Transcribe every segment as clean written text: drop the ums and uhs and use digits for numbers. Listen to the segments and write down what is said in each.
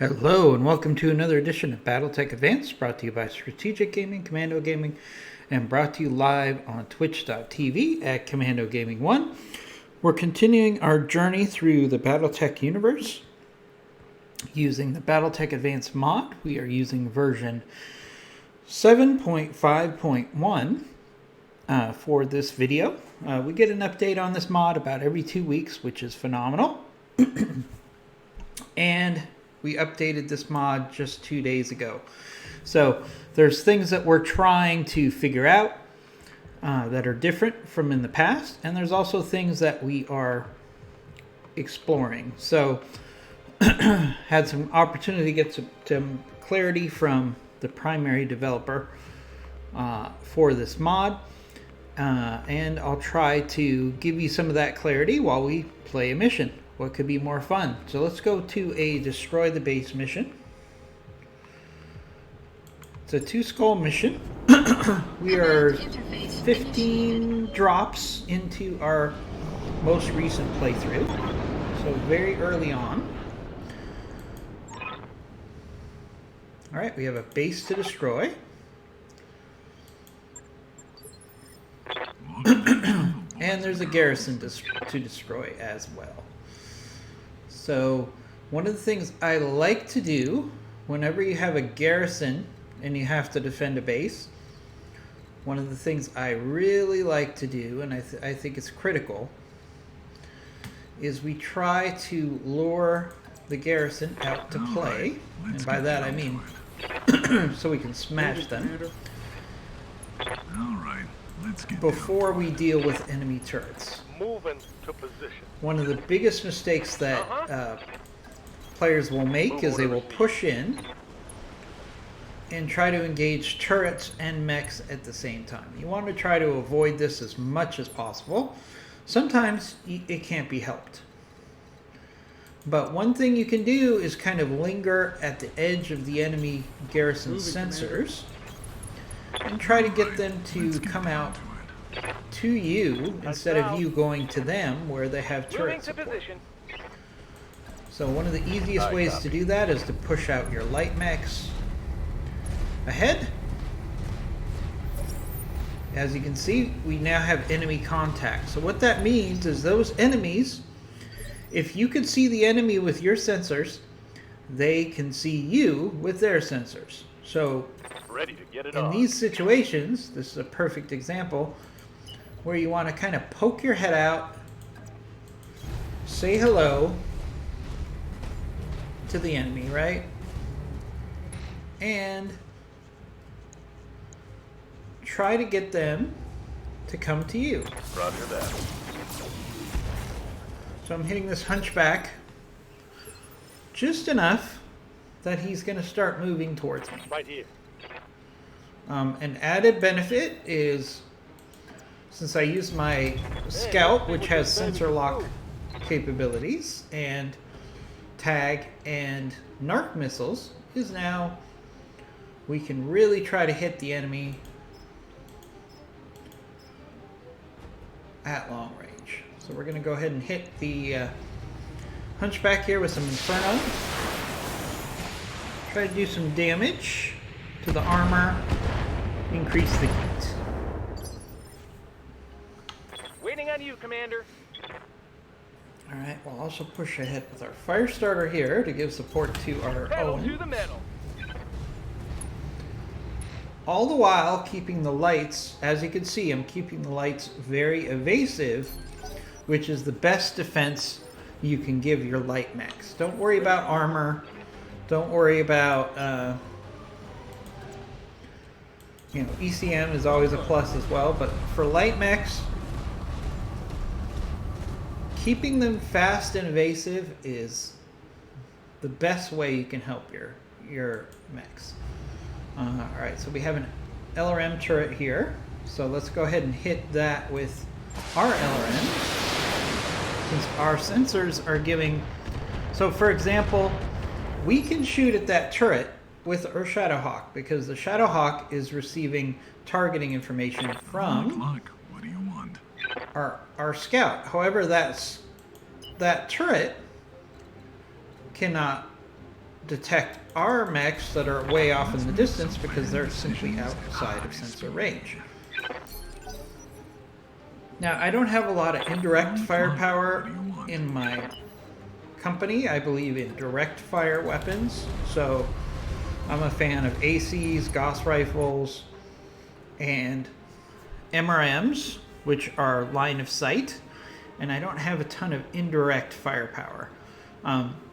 Hello and welcome to another edition of Battletech Advanced, brought to you by Strategic Gaming, Commando Gaming, and brought to you live on twitch.tv at Commando Gaming 1. We're continuing our journey through the Battletech universe using the Battletech Advanced mod. We are using version 7.5.1 for this video. We get an update on this mod about every 2 weeks, which is phenomenal. And we updated this mod just 2 days ago. So there's things that we're trying to figure out that are different from in the past. And there's also things that we are exploring. So had some opportunity to get some clarity from the primary developer for this mod. And I'll try to give you some of that clarity while we play a mission. What could be more fun? So let's go to a destroy the base mission. It's a 2-skull mission. We are 15 drops into our most recent playthrough. So very early on. Alright, we have a base to destroy. And there's a garrison to destroy as well. So one of the things I like to do whenever you have a garrison and you have to defend a base, one of the things I really like to do, and I think it's critical, is we try to lure the garrison out to play. And by that I mean so we can smash them before we deal with enemy turrets. Moving to position. One of the biggest mistakes that players will make is they will push in and try to engage turrets and mechs at the same time. You want to try to avoid this as much as possible. Sometimes it can't be helped. But one thing you can do is kind of linger at the edge of the enemy garrison sensors and try to get them to come out to you instead of you going to them where they have turret support. So one of the easiest ways to do that is to push out your light mechs ahead. As you can see, we now have enemy contact. So what that means is those enemies, if you can see the enemy with your sensors, they can see you with their sensors. So ready to get it in these situations, this is a perfect example where you want to kind of poke your head out, say hello to the enemy, right? And try to get them to come to you. Roger that. So I'm hitting this hunchback just enough that he's going to start moving towards me. Right here. An added benefit is, since I use my scout, which has sensor lock capabilities, and tag and narc missiles, is now we can really try to hit the enemy at long range. So we're going to go ahead and hit the hunchback here with some Inferno. Try to do some damage to the armor, increase the heat. Waiting on you, Commander. Alright, we'll also push ahead with our fire starter here to give support to our Pedal own. to the metal. All the while keeping the lights, as you can see, I'm keeping the lights very evasive, which is the best defense you can give your light mechs. Don't worry about armor. Don't worry about, ECM is always a plus as well, but for light mechs, keeping them fast and evasive is the best way you can help your mechs. Alright, so we have an LRM turret here. So let's go ahead and hit that with our LRM. Since our sensors are giving... So for example, we can shoot at that turret with our Shadowhawk because the Shadowhawk is receiving targeting information from What do you want? our scout. However, that turret cannot detect our mechs that are way off in the distance because they're simply outside of sensor range. Now, I don't have a lot of indirect firepower in my company. I believe in direct fire weapons, so I'm a fan of ACs, Gauss rifles, and MRMs, which are line of sight, and I don't have a ton of indirect firepower.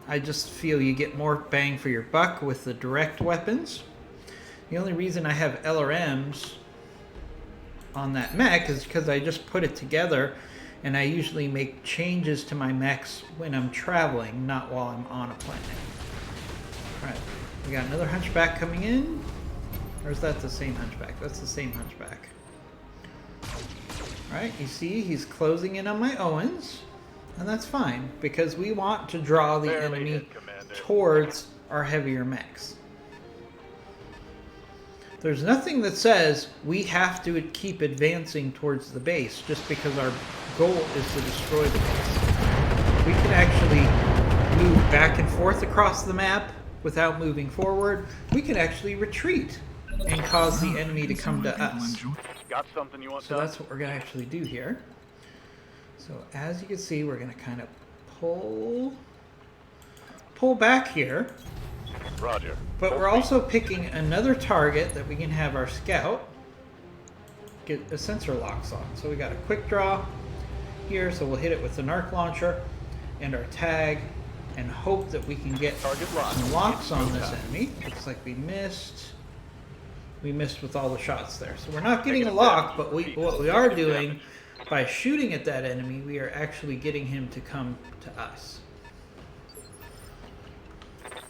I just feel you get more bang for your buck with the direct weapons. The only reason I have LRMs on that mech is because I just put it together, and I usually make changes to my mechs when I'm traveling, not while I'm on a planet. Alright, we got another hunchback coming in. Or is that the same hunchback? That's the same hunchback. Alright, you see he's closing in on my Owens, and that's fine, because we want to draw the enemy towards our heavier mechs. There's nothing that says we have to keep advancing towards the base just because our goal is to destroy the base. We can actually move back and forth across the map without moving forward. We can actually retreat and cause the enemy to come to us. Got something you want So that's what we're going to actually do here. So as you can see, we're going to kind of pull back here. Roger. But we're also picking another target that we can have our scout get a sensor locks on. So we got a quick draw here, so we'll hit it with the narc launcher and our tag and hope that we can get some locks on this enemy. Looks like we missed. We missed with all the shots there. So we're not getting a lock, but what we are doing by shooting at that enemy, we are actually getting him to come to us.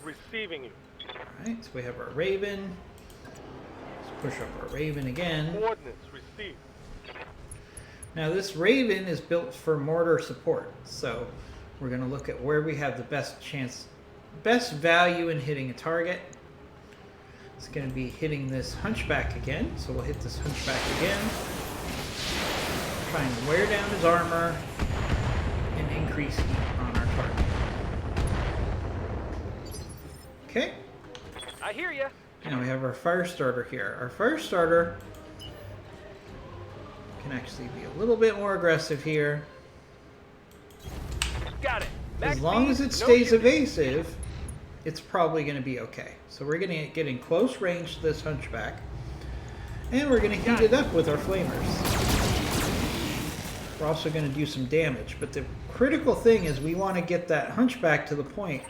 Receiving you. Alright, so we have our Raven. Let's push up our Raven again. Coordinates received. Now this Raven is built for mortar support, so we're going to look at where we have the best value in hitting a target. It's going to be hitting this hunchback again, so we'll hit this hunchback again. Try and wear down his armor and increase heat on our target. Okay. I hear ya. Now we have our fire starter here. Our fire starter can actually be a little bit more aggressive here. Got it. As long as it stays evasive, it's probably going to be okay. So we're going to get in close range to this hunchback, and we're going to heat it up with our flamers. We're also going to do some damage, but the critical thing is we want to get that hunchback to the point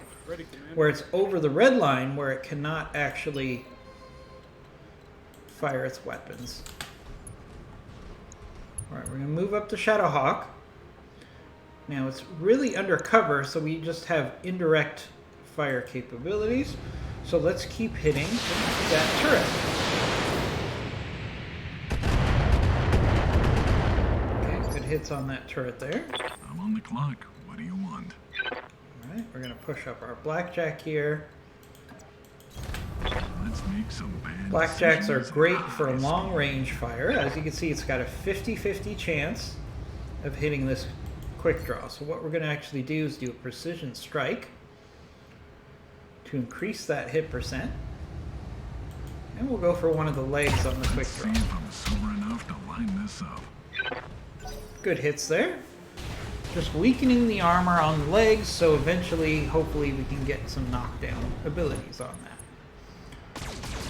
where it's over the red line where it cannot actually fire its weapons. Alright, we're going to move up to Shadowhawk. Now it's really undercover, so we just have indirect fire capabilities. So let's keep hitting that turret. Okay, good hits on that turret there. I'm on the clock. What do you want? Alright, we're going to push up our blackjack here. Let's make some bad Blackjacks are decisions great at for high long range fire. As you can see, it's got a 50-50 chance of hitting this quick draw. So what we're going to actually do is do a precision strike to increase that hit percent. And we'll go for one of the legs on the quick Let's draw. see if I'm sober enough to line this up. Good hits there. Just weakening the armor on the legs, so eventually, hopefully, we can get some knockdown abilities on that.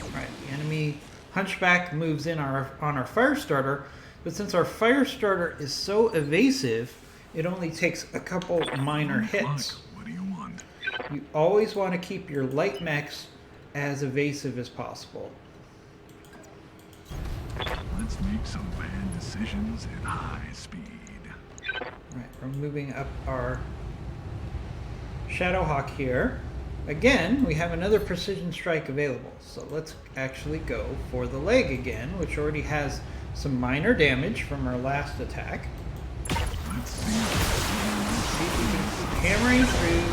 Alright, the enemy hunchback moves in on our fire starter, but since our fire starter is so evasive, it only takes a couple minor hits. What do you want? You always want to keep your light mechs as evasive as possible. Let's make some bad decisions at high speed. Alright, we're moving up our Shadowhawk here. Again, we have another precision strike available. So let's actually go for the leg again, which already has some minor damage from our last attack. Let's see. See if we can keep hammering through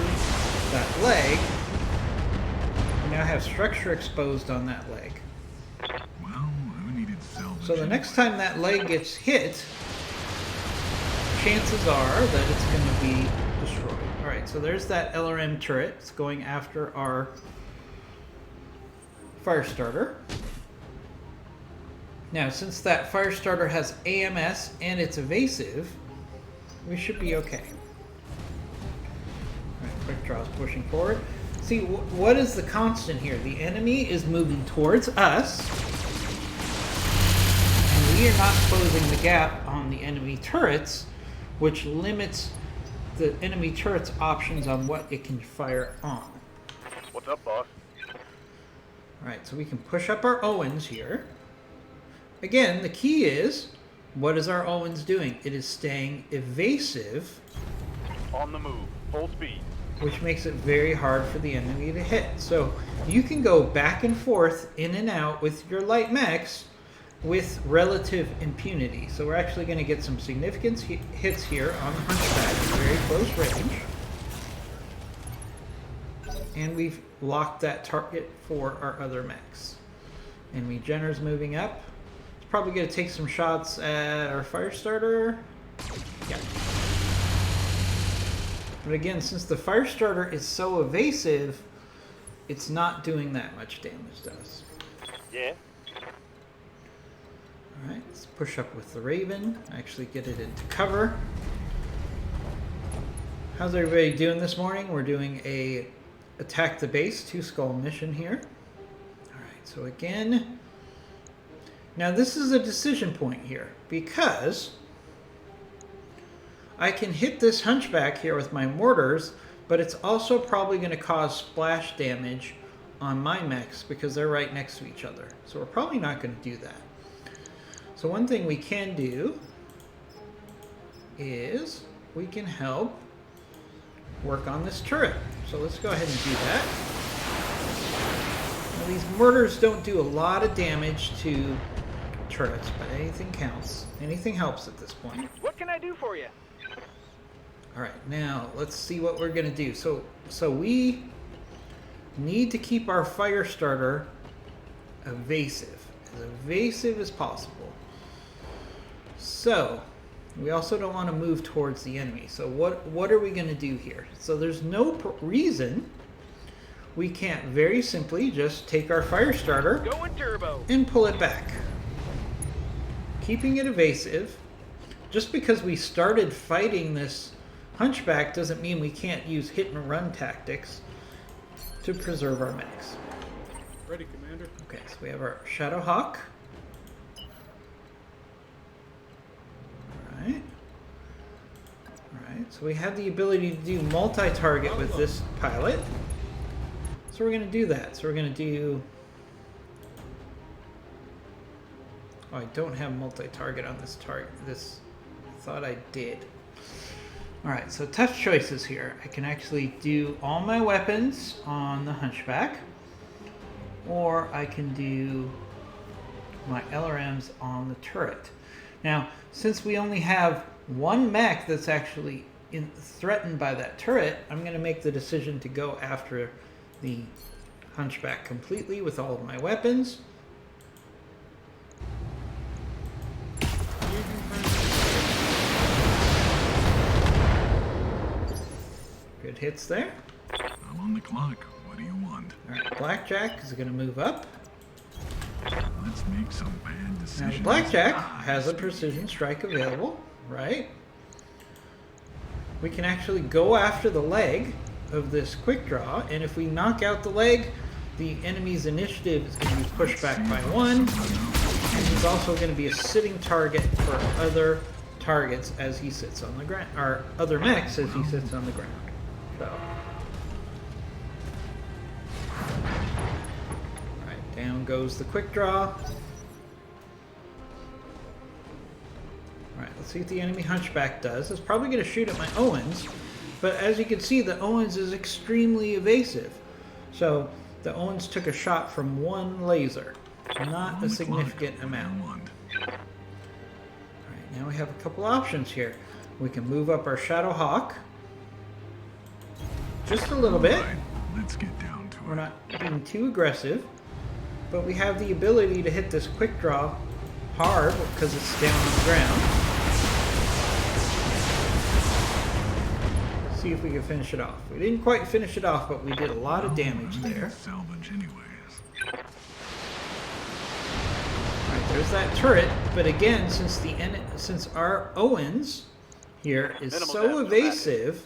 that leg. We now have structure exposed on that leg. Well, who needed salvage? So the next time that leg gets hit, chances are that it's going to be destroyed. Alright, so there's that LRM turret. It's going after our fire starter. Now, since that fire starter has AMS and it's evasive, we should be okay. Alright, quick draw is pushing forward. See, what is the constant here? The enemy is moving towards us, and we are not closing the gap on the enemy turrets, which limits the enemy turret's options on what it can fire on. What's up, boss? Alright, so we can push up our Owens here. Again, the key is, what is our Owens doing? It is staying evasive. On the move. Full speed. Which makes it very hard for the enemy to hit. So you can go back and forth, in and out with your light mechs with relative impunity. So we're actually going to get some significant hits here on the Hunchback at very close range. And we've locked that target for our other mechs. Enemy Jenner's moving up. It's probably going to take some shots at our fire starter. Yeah. But again, since the fire starter is so evasive, it's not doing that much damage to us. Yeah. Alright, let's push up with the Raven. Actually get it into cover. How's everybody doing this morning? We're doing a attack the base 2-skull mission here. Alright, so again, now this is a decision point here, because I can hit this Hunchback here with my mortars, but it's also probably going to cause splash damage on my mechs because they're right next to each other. So we're probably not going to do that. So one thing we can do is we can help work on this turret. So let's go ahead and do that. Now, these mortars don't do a lot of damage to turrets, but anything counts. Anything helps at this point. What can I do for you? Alright, now let's see what we're going to do. So we need to keep our fire starter evasive as possible. So we also don't want to move towards the enemy. So what are we going to do here? So there's no reason we can't very simply just take our fire starter Going turbo and pull it back. Keeping it evasive. Just because we started fighting this Hunchback doesn't mean we can't use hit and run tactics to preserve our mechs. Ready, Commander. Okay, so we have our Shadow Hawk. Alright. Alright, so we have the ability to do multi-target with this pilot. So we're going to do that. So we're going to do... Oh, I don't have multi-target on this target. I thought I did. Alright, so tough choices here. I can actually do all my weapons on the Hunchback, or I can do my LRMs on the turret. Now, since we only have one mech that's actually threatened by that turret, I'm going to make the decision to go after the Hunchback completely with all of my weapons. Good hits there. I'm on the clock. What do you want? Alright, Blackjack is going to move up. Let's make some bad decisions. Now, Blackjack has a precision strike available, right? We can actually go after the leg of this quick draw, and if we knock out the leg, the enemy's initiative is going to be pushed back by 1, and he's also going to be a sitting target for other targets as he sits on the ground, or other mechs as he sits on the ground. So, alright, down goes the quick draw. Alright, let's see what the enemy Hunchback does. It's probably going to shoot at my Owens, but as you can see, the Owens is extremely evasive. So, the Owens took a shot from one laser, not a significant amount. Alright, now we have a couple options here. We can move up our Shadow Hawk. Just a little bit. Right, let's get down to We're it. not being too aggressive, but we have the ability to hit this quick draw hard because it's down on the ground. See if we can finish it off. We didn't quite finish it off, but we did a lot of damage there. Salvage anyways. There's that turret, but again, since our Owens here is Minimal so damage, evasive,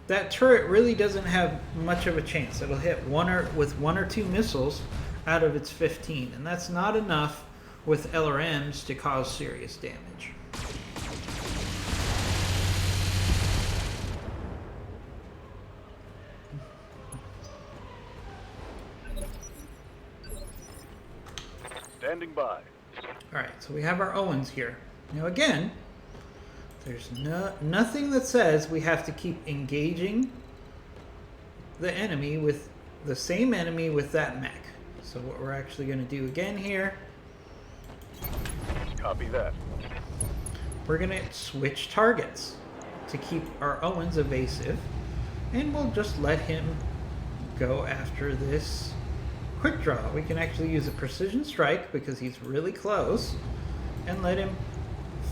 that turret really doesn't have much of a chance. It'll hit with one or two missiles out of its 15, and that's not enough with LRMs to cause serious damage. Standing by. Alright, so we have our Owens here. Now again, there's nothing that says we have to keep engaging the enemy with the same enemy with that mech. So what we're actually going to do again here, Copy that. we're going to switch targets to keep our Owens evasive, and we'll just let him go after this quick draw. We can actually use a precision strike because he's really close, and let him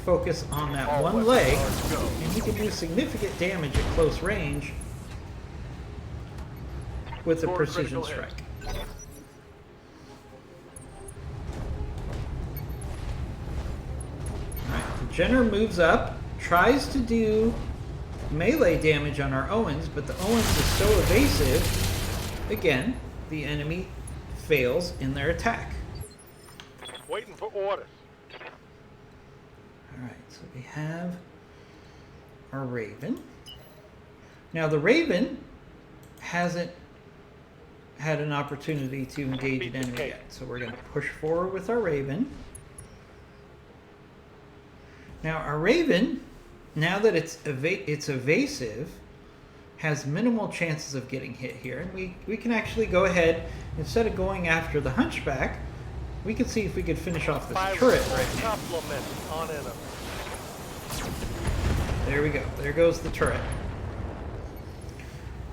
focus on that All one weapons leg, are go. and he can do significant damage at close range with a Score a precision critical hit. strike. Alright, the Jenner moves up, tries to do melee damage on our Owens, but the Owens is so evasive, again, the enemy fails in their attack. Waiting for orders. Alright, so we have our Raven. Now the Raven hasn't had an opportunity to engage an enemy yet, so we're going to push forward with our Raven. Now our Raven, now that it's evasive, has minimal chances of getting hit here, and we can actually go ahead, instead of going after the Hunchback, we can see if we could finish off this turret right now. Compliment on enemy. There we go. There goes the turret.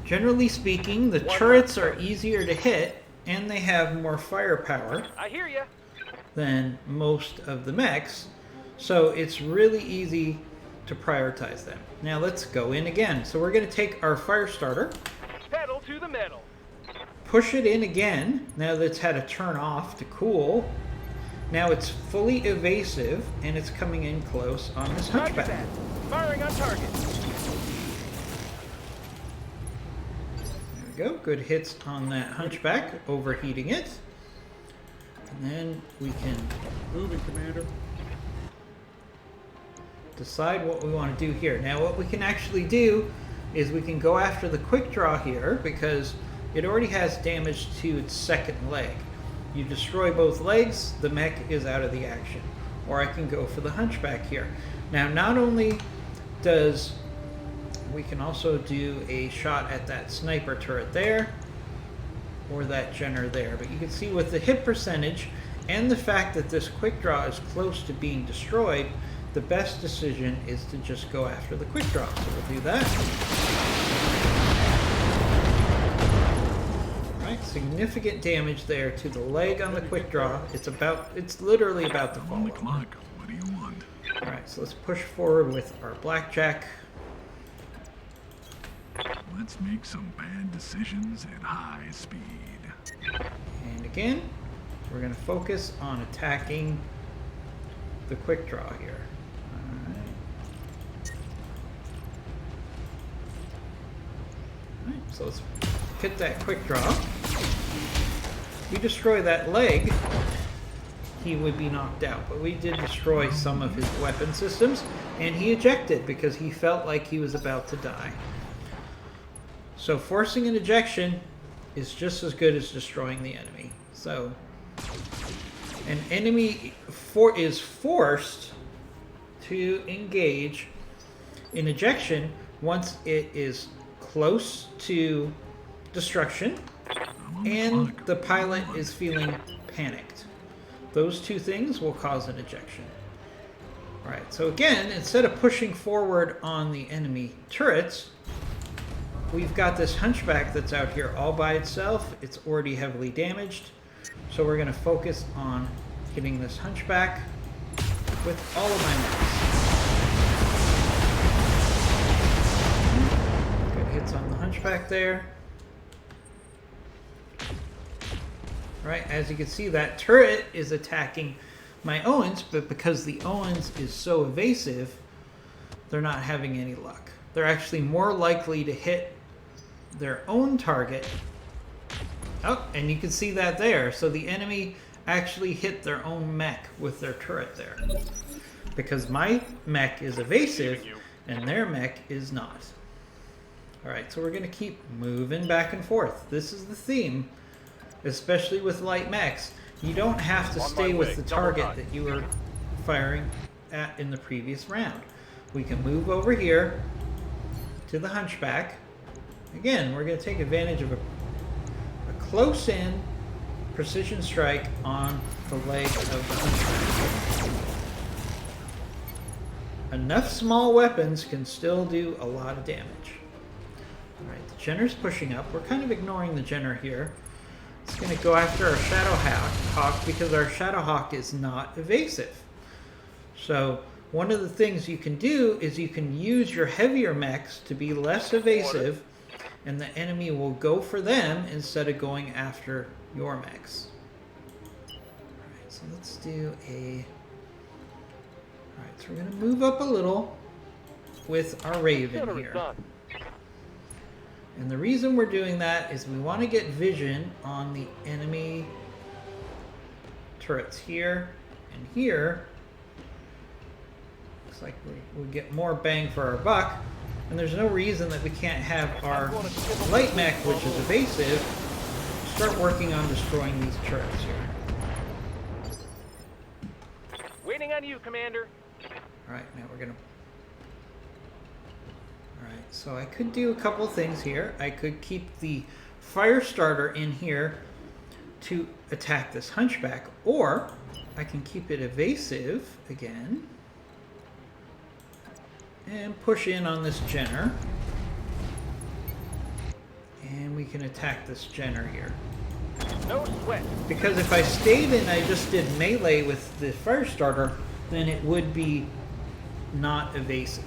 Generally speaking, the turrets are easier to hit, and they have more firepower I hear ya. than most of the mechs, so it's really easy to prioritize them. Now let's go in again. So we're going to take our fire starter, Pedal to the metal. push it in again, now that it's had a turn off to cool. Now it's fully evasive, and it's coming in close on this Roger Hunchback. that. Firing on target. There we go. Good hits on that Hunchback, overheating it. And then we can Moving, Commander. decide what we want to do here. Now what we can actually do is we can go after the quick draw here because it already has damage to its second leg. You destroy both legs, the mech is out of the action. Or I can go for the Hunchback here. Now not only does we can also do a shot at that sniper turret there or that Jenner there, but you can see with the hit percentage and the fact that this quick draw is close to being destroyed, the best decision is to just go after the quick draw. So we'll do that. Alright, significant damage there to the leg on the quick draw. It's literally about to I'm fall on the over. clock. What do you want? Alright, so let's push forward with our blackjack. Let's make some bad decisions at high speed. And again, we're going to focus on attacking the quick draw here. Alright, so let's hit that quick draw. If we destroy that leg, he would be knocked out. But we did destroy some of his weapon systems, and he ejected because he felt like he was about to die. So forcing an ejection is just as good as destroying the enemy. So an enemy is forced to engage in ejection once it is close to destruction and the pilot is feeling panicked. Those two things will cause an ejection. Alright, so again, instead of pushing forward on the enemy turrets, we've got this Hunchback that's out here all by itself. It's already heavily damaged. So we're going to focus on hitting this Hunchback with all of my mechs. Good hits on the Hunchback there. Right, as you can see, that turret is attacking my Owens, but because the Owens is so evasive, they're not having any luck. They're actually more likely to hit their own target. Oh, and you can see that there. So the enemy actually hit their own mech with their turret there. Because my mech is evasive and their mech is not. Alright, so we're going to keep moving back and forth. This is the theme, especially with light mechs. You don't have to stay with the target that you were firing at in the previous round. We can move over here to the Hunchback. Again, we're going to take advantage of a close-in precision strike on the leg of the Hunchback. Enough small weapons can still do a lot of damage. Alright, the Jenner's pushing up. We're kind of ignoring the Jenner here. It's going to go after our Shadow Hawk because our Shadow Hawk is not evasive. So one of the things you can do is you can use your heavier mechs to be less evasive, and the enemy will go for them instead of going after your mechs. Alright, so let's do a... Alright, so we're going to move up a little with our Raven here. And the reason we're doing that is we want to get vision on the enemy turrets here and here. Looks like we get more bang for our buck. And there's no reason that we can't have our light mech, which is evasive, start working on destroying these turrets here. Waiting on you, Commander. Alright, now we're going to... Alright, so I could do a couple things here. I could keep the fire starter in here to attack this Hunchback, or I can keep it evasive again and push in on this Jenner, and we can attack this Jenner here. No sweat. Because if I stayed and I just did melee with the fire starter, then it would be not evasive.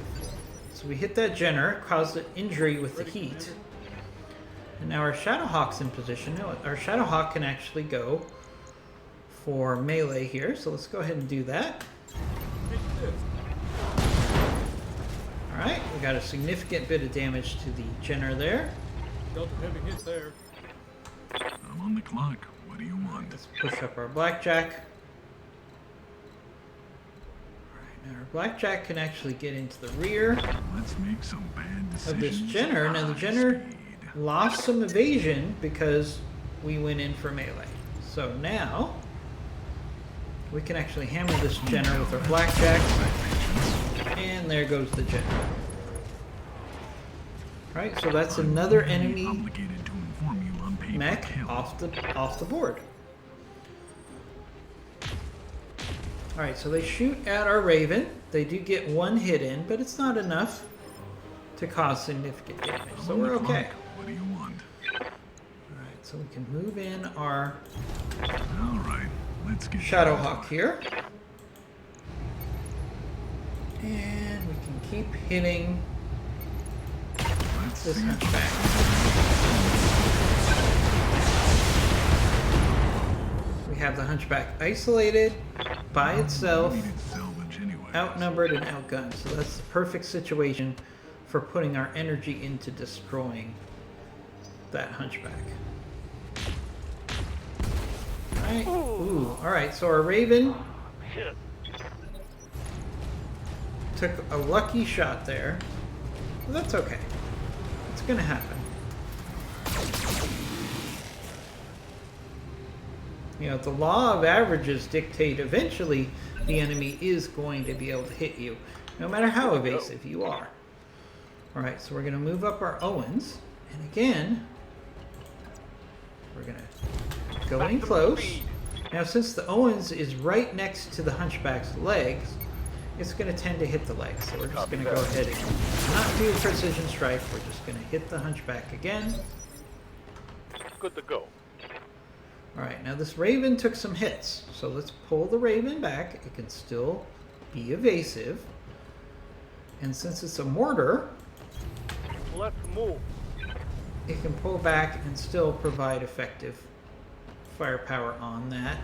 So we hit that Jenner, caused an injury with the heat. And now our Shadowhawk's in position. No, our Shadowhawk can actually go for melee here. So let's go ahead and do that. Alright, we got a significant bit of damage to the Jenner there. Dealt a heavy hit there. I'm on the clock. What do you want? Let's push up our Blackjack. Alright, now our Blackjack can actually get into the rear Let's make some bad decisions. of this Jenner. Now the Jenner lost some evasion because we went in for melee. So now we can actually hammer this Jenner with our Blackjack. And there goes the Jenner. Right, so that's another enemy Obligated to inform you on paper mech kill. off the board. Alright, so they shoot at our Raven. They do get one hit in, but it's not enough to cause significant damage. So we're okay. What do you want? Alright, so we can move in our Alright, let's get Shadowhawk here. And we can keep hitting Let's this see it. Hunchback. We have the Hunchback isolated by itself, Needed salvage anyway. outnumbered and outgunned. So that's the perfect situation for putting our energy into destroying that Hunchback. Alright. Ooh, alright, so our Raven Shit. took a lucky shot there. But that's okay. It's gonna happen. You know, the law of averages dictate eventually the enemy is going to be able to hit you, no matter how evasive you are. Alright, so we're going to move up our Owens, and again, we're going to go in close. Now, since the Owens is right next to the Hunchback's legs, it's going to tend to hit the legs. So we're just going to go ahead and not do a precision strike. We're just going to hit the Hunchback again. Good to go. Alright, now this Raven took some hits, so let's pull the Raven back. It can still be evasive. And since it's a mortar, Let's move. it can pull back and still provide effective firepower on that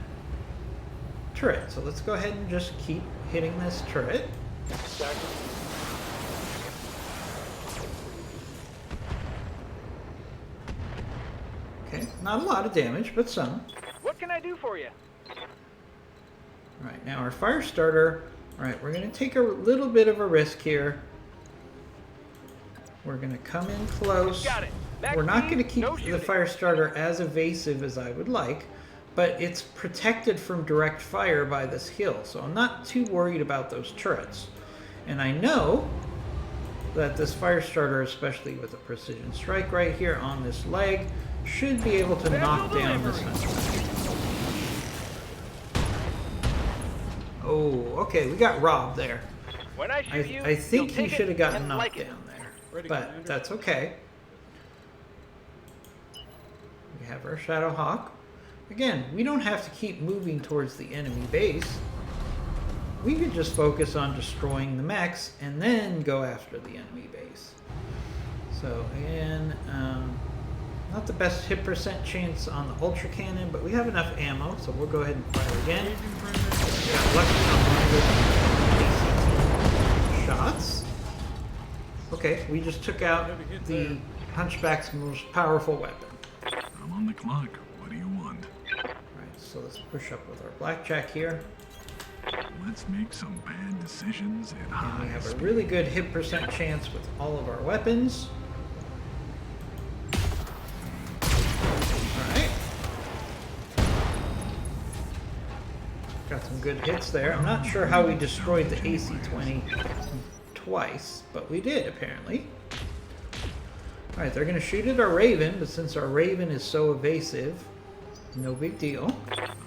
turret. So let's go ahead and just keep hitting this turret. Exactly. Okay, not a lot of damage, but some. What can I do for you? Alright, now our fire starter. Alright, we're going to take a little bit of a risk here. We're going to come in close. Got it. Max We're not speed, going to keep no the shooting. fire starter as evasive as I would like, but it's protected from direct fire by this hill, so I'm not too worried about those turrets. And I know that this fire starter, especially with a precision strike right here on this leg, should be able to knock down this hunchback. Oh, okay, we got robbed there. When I shoot you, I think you'll he take should have it gotten and knocked like it. down there, Ready, but Commander? that's okay. We have our Shadow Hawk. Again, we don't have to keep moving towards the enemy base. We could just focus on destroying the mechs and then go after the enemy base. So again, not the best hit percent chance on the Ultra Cannon, but we have enough ammo, so we'll go ahead and fire again. We got lucky on one of the shots. Okay, we just took out the Hunchback's most powerful weapon. I'm on the clock. What do you want? Alright, so let's push up with our Blackjack here. Let's make some bad decisions at And we high have a speed. really good hit percent chance with all of our weapons. Alright. Got some good hits there. I'm not sure how we destroyed the AC-20 twice, but we did apparently. Alright, they're going to shoot at our Raven, but since our Raven is so evasive, no big deal.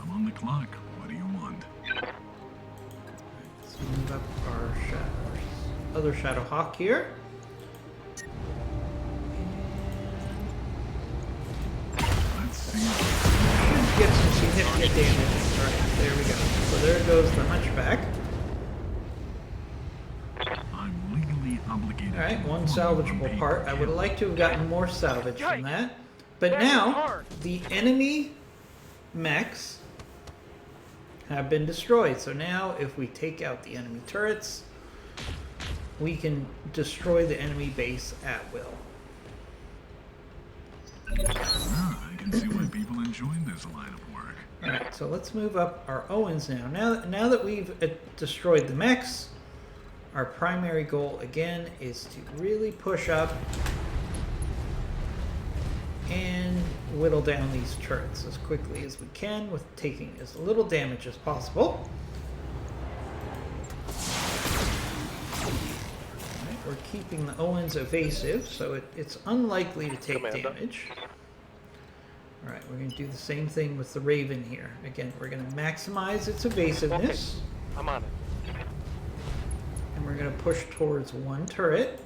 I'm on the clock. What do you want? Let's move up our other Shadow Hawk here. Let's see. Should get some significant damage. Alright, there we go. So there goes the Hunchback. I'm legally obligated. Alright, to one inform you salvageable on part. I would pay-per-view. like to have gotten more salvage from Yikes. that. But That is now, hard. the enemy mechs have been destroyed. So now, if we take out the enemy turrets, we can destroy the enemy base at will. Ah, I can see why people enjoy this line of work. Alright, so let's move up our Owens now. Now that we've destroyed the mechs, our primary goal again is to really push up and whittle down these turrets as quickly as we can with taking as little damage as possible. Alright, we're keeping the Owens evasive, so it's unlikely to take Commander. damage. Alright, we're going to do the same thing with the Raven here. Again, we're going to maximize its evasiveness. I'm on it. And we're going to push towards one turret.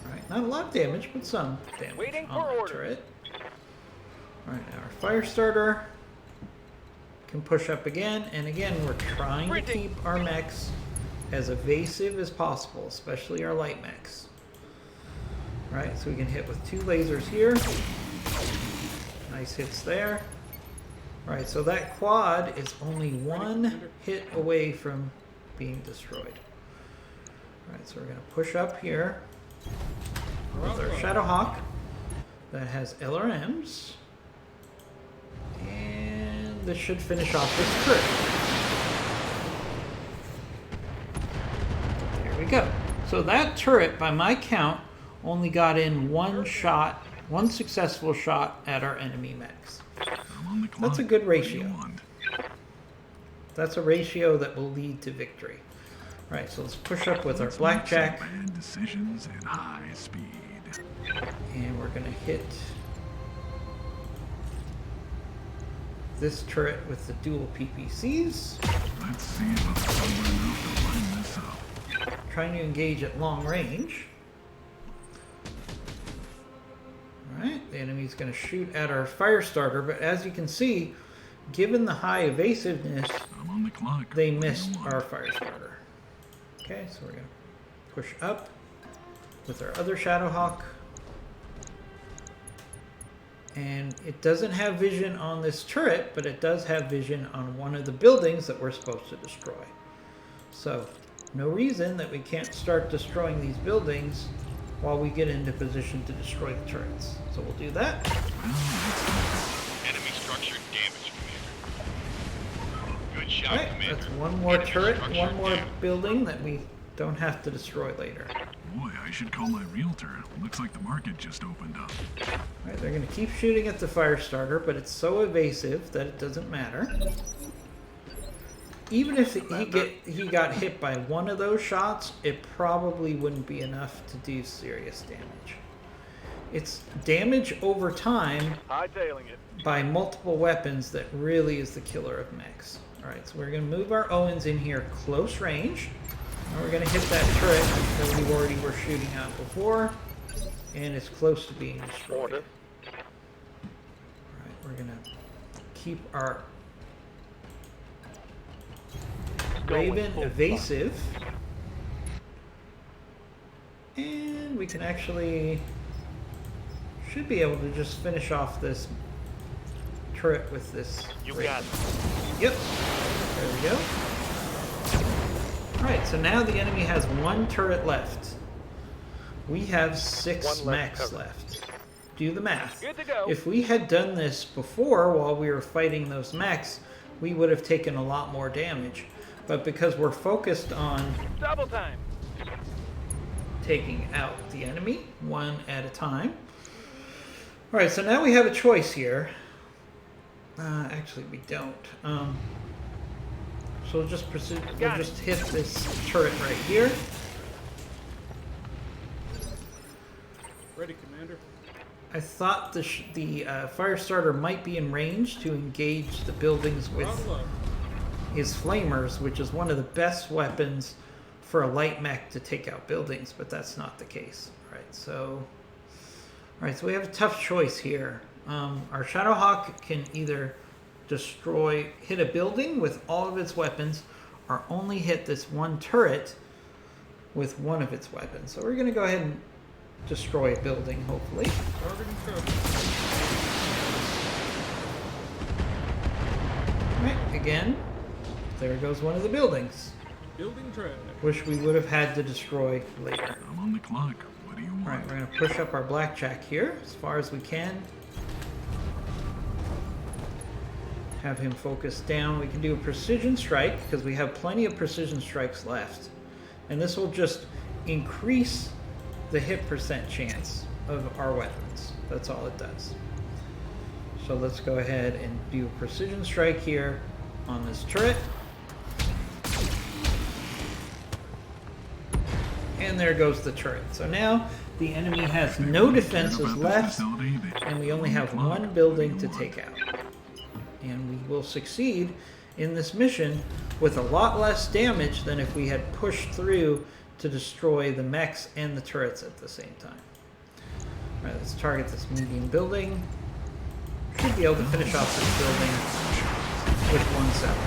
Alright, not a lot of damage, but some damage Waiting on for that orders. turret. Alright, now our fire starter can push up again, and again we're trying to Sprinting. keep our mechs as evasive as possible, especially our light mechs. Alright, so we can hit with two lasers here. Nice hits there. Alright, so that quad is only one hit away from being destroyed. Alright, so we're going to push up here with our Shadow Hawk that has LRMs. And this should finish off this turret. There we go. So that turret, by my count, only got in one shot, one successful shot at our enemy mechs. I'm on the clock. That's a good What do you ratio. want? That's a ratio that will lead to victory. Right, so let's push up with our Let's make some Blackjack, bad decisions at high speed. and we're going to hit this turret with the dual PPCs. Let's see if I'm clever enough to line this up. Trying to engage at long range. Alright, the enemy's going to shoot at our fire starter, but as you can see, given the high evasiveness, I'm on the clock. they What do you missed want? our fire starter. Okay, so we're going to push up with our other Shadowhawk. And it doesn't have vision on this turret, but it does have vision on one of the buildings that we're supposed to destroy. So, no reason that we can't start destroying these buildings while we get into position to destroy the turrets. So we'll do that. Enemy structure damage, Commander. Good shot, Alright, Commander. that's one more Enemy turret, structure one more damage. building that we don't have to destroy later. Boy, I should call my realtor. Looks like the market just opened up. Alright, they're going to keep shooting at the fire starter, but it's so evasive that it doesn't matter. Even if he got hit by one of those shots, it probably wouldn't be enough to do serious damage. It's damage over time Hightailing it. by multiple weapons that really is the killer of mechs. Alright, so we're going to move our Owens in here close range. And we're going to hit that turret that we already were shooting at before. And it's close to being destroyed. Order. Alright, we're going to keep our Raven evasive. And we can actually... should be able to just finish off this turret with this. You Raven. got it. Yep. There we go. Alright, so now the enemy has one turret left. We have 6 One left mechs turret. left. Do the math. Good to go. If we had done this before while we were fighting those mechs, we would have taken a lot more damage. But because we're focused on Double time. taking out the enemy one at a time. Alright, so now we have a choice here. Actually, we don't. So we'll just pursue, we'll Got it. just hit this turret right here. Ready, Commander. I thought the fire starter might be in range to engage the buildings with Throttle up. his flamers, which is one of the best weapons for a light mech to take out buildings, but that's not the case. Alright, so we have a tough choice here. Our Shadowhawk can either hit a building with all of its weapons, or only hit this one turret with one of its weapons. So we're going to go ahead and destroy a building, hopefully. Targeting cover. Right, again, there goes one of the buildings, Building track. which we would have had to destroy later. I'm on the clock. What do you want? Alright, we're going to push up our blackjack here as far as we can. Have him focus down. We can do a precision strike because we have plenty of precision strikes left. And this will just increase the hit percent chance of our weapons. That's all it does. So let's go ahead and do a precision strike here on this turret. And there goes the turret. So now the enemy has no defenses left, and we only have one building to take out. And we will succeed in this mission with a lot less damage than if we had pushed through to destroy the mechs and the turrets at the same time. Alright, let's target this medium building. Should be able to finish off this building with one salvo.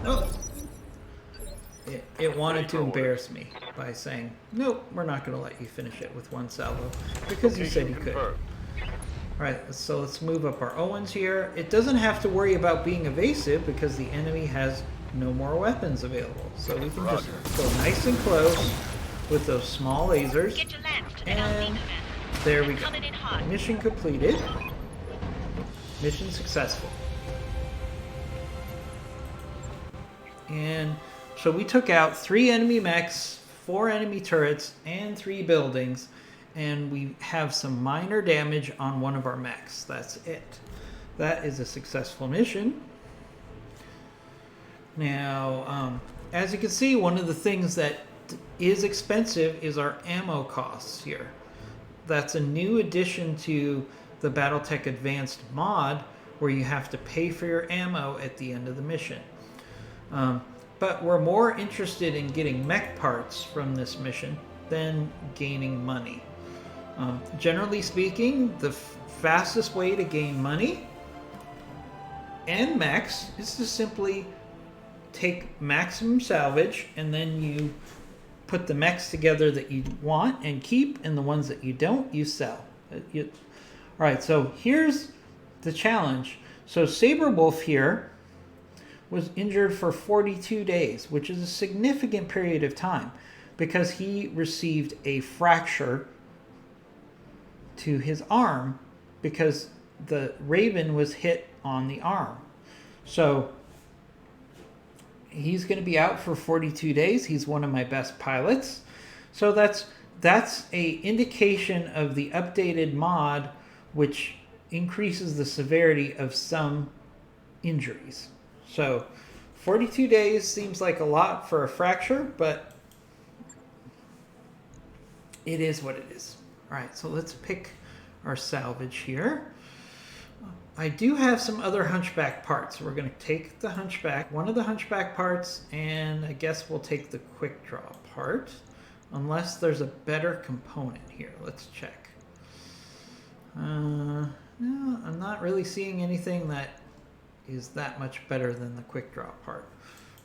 Oh! It wanted to embarrass me by saying, nope, we're not going to let you finish it with one salvo, because you said you could. Alright, so let's move up our Owens here. It doesn't have to worry about being evasive because the enemy has no more weapons available. So we can just go nice and close with those small lasers. Get your lamps to the And LZ there we go. Coming in hot. Mission completed. Mission successful. And so we took out 3 enemy mechs, 4 enemy turrets, and 3 buildings. And we have some minor damage on one of our mechs. That's it. That is a successful mission. Now, as you can see, one of the things that is expensive is our ammo costs here. That's a new addition to the Battletech Advanced mod, where you have to pay for your ammo at the end of the mission. But we're more interested in getting mech parts from this mission than gaining money. Generally speaking, the fastest way to gain money and mechs is to simply take maximum salvage, and then you put the mechs together that you want and keep, and the ones that you don't, you sell. All right, so here's the challenge. So Saberwolf here was injured for 42 days, which is a significant period of time because he received a fracture to his arm because the Raven was hit on the arm. So he's going to be out for 42 days. He's one of my best pilots. So that's a indication of the updated mod, which increases the severity of some injuries. So 42 days seems like a lot for a fracture, but it is what it is. All right, so let's pick our salvage here. I do have some other Hunchback parts. We're going to take the Hunchback, one of the Hunchback parts, and I guess we'll take the Quick Draw part, unless there's a better component here. Let's check. No, I'm not really seeing anything that is that much better than the Quick Draw part.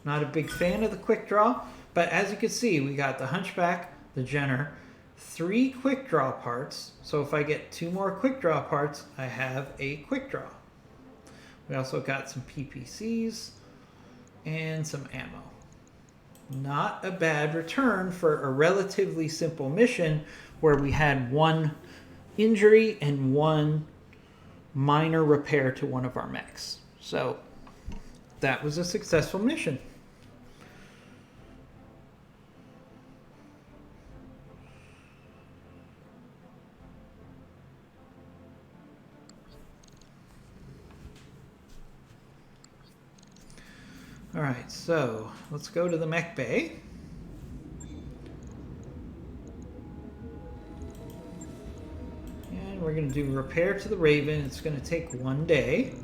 Not a big fan of the Quick Draw, but as you can see, we got the Hunchback, the Jenner, 3 Quick Draw parts. So if I get 2 more Quick Draw parts, I have a Quick Draw. We also got some PPCs and some ammo. Not a bad return for a relatively simple mission where we had 1 injury and 1 minor repair to one of our mechs. So that was a successful mission. All right, so let's go to the mech bay. And we're going to do repair to the Raven. It's going to take 1 day.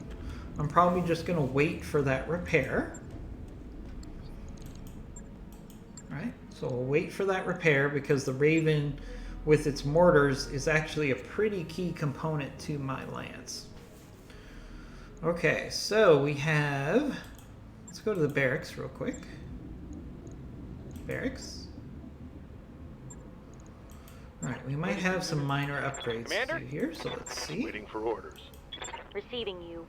I'm probably just going to wait for that repair. All right, so we'll wait for that repair because the Raven with its mortars is actually a pretty key component to my lance. Okay, so we have... Let's go to the barracks real quick. Barracks. Alright, we might have some minor upgrades to do here, so let's see. Waiting for orders. Receiving you.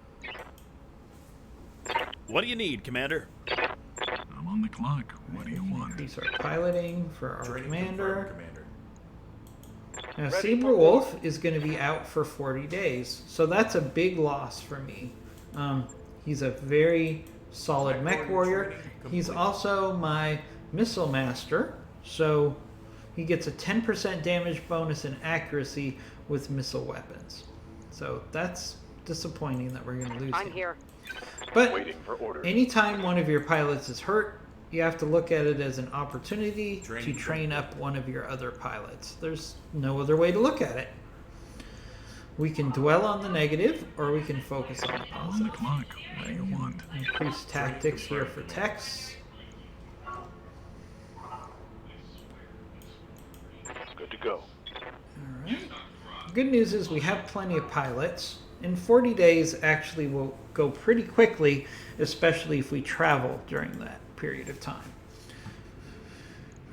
What do you need, Commander? I'm on the clock. What do you want? Increase our piloting for our commander. Now, Ready for Saberwolf is going to be out for 40 days, so that's a big loss for me. He's a very solid mech warrior. He's also my missile master, so he gets a 10% damage bonus and accuracy with missile weapons. So that's disappointing that we're going to lose I'm him. here. But Waiting for orders. anytime one of your pilots is hurt, you have to look at it as an opportunity to train up one of your other pilots. There's no other way to look at it. We can dwell on the negative, or we can focus on the I'm on the positive. clock. What do you want? Increase tactics here for techs. Good to go. Alright. Good news is we have plenty of pilots. In 40 days actually will go pretty quickly, especially if we travel during that period of time.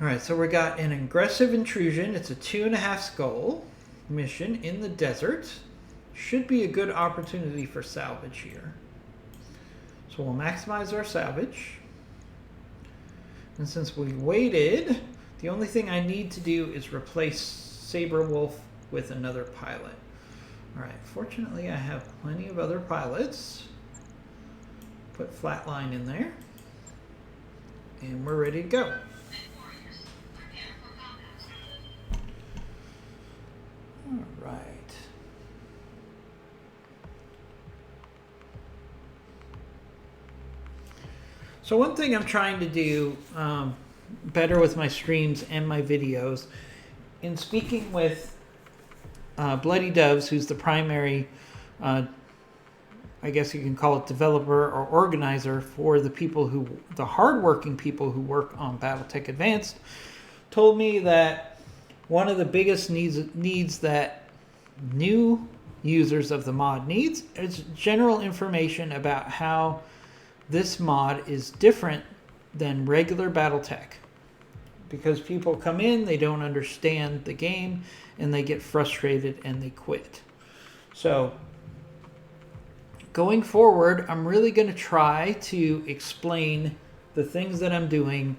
Alright, so we got an aggressive intrusion. It's a 2.5 skull mission in the desert. Should be a good opportunity for salvage here. So we'll maximize our salvage. And since we waited, the only thing I need to do is replace Saberwolf with another pilot. Alright, fortunately I have plenty of other pilots. Put Flatline in there. And we're ready to go. Alright. So one thing I'm trying to do better with my streams and my videos, in speaking with Bloody Doves, who's the primary, I guess you can call it developer or organizer for the people who, the hardworking people who work on Battletech Advanced, told me that one of the biggest needs that new users of the mod needs is general information about how this mod is different than regular Battletech. Because people come in, they don't understand the game, and they get frustrated and they quit. So, going forward, I'm really going to try to explain the things that I'm doing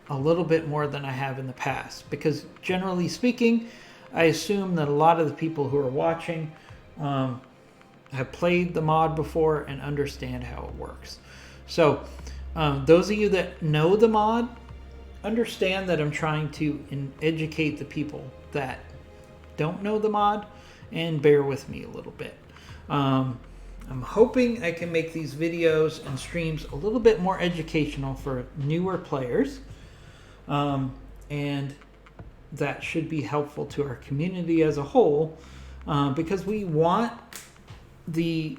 a little bit more than I have in the past. Because generally speaking, I assume that a lot of the people who are watching have played the mod before and understand how it works. So, those of you that know the mod, understand that I'm trying to educate the people that don't know the mod, and bear with me a little bit. I'm hoping I can make these videos and streams a little bit more educational for newer players, and that should be helpful to our community as a whole, because we want the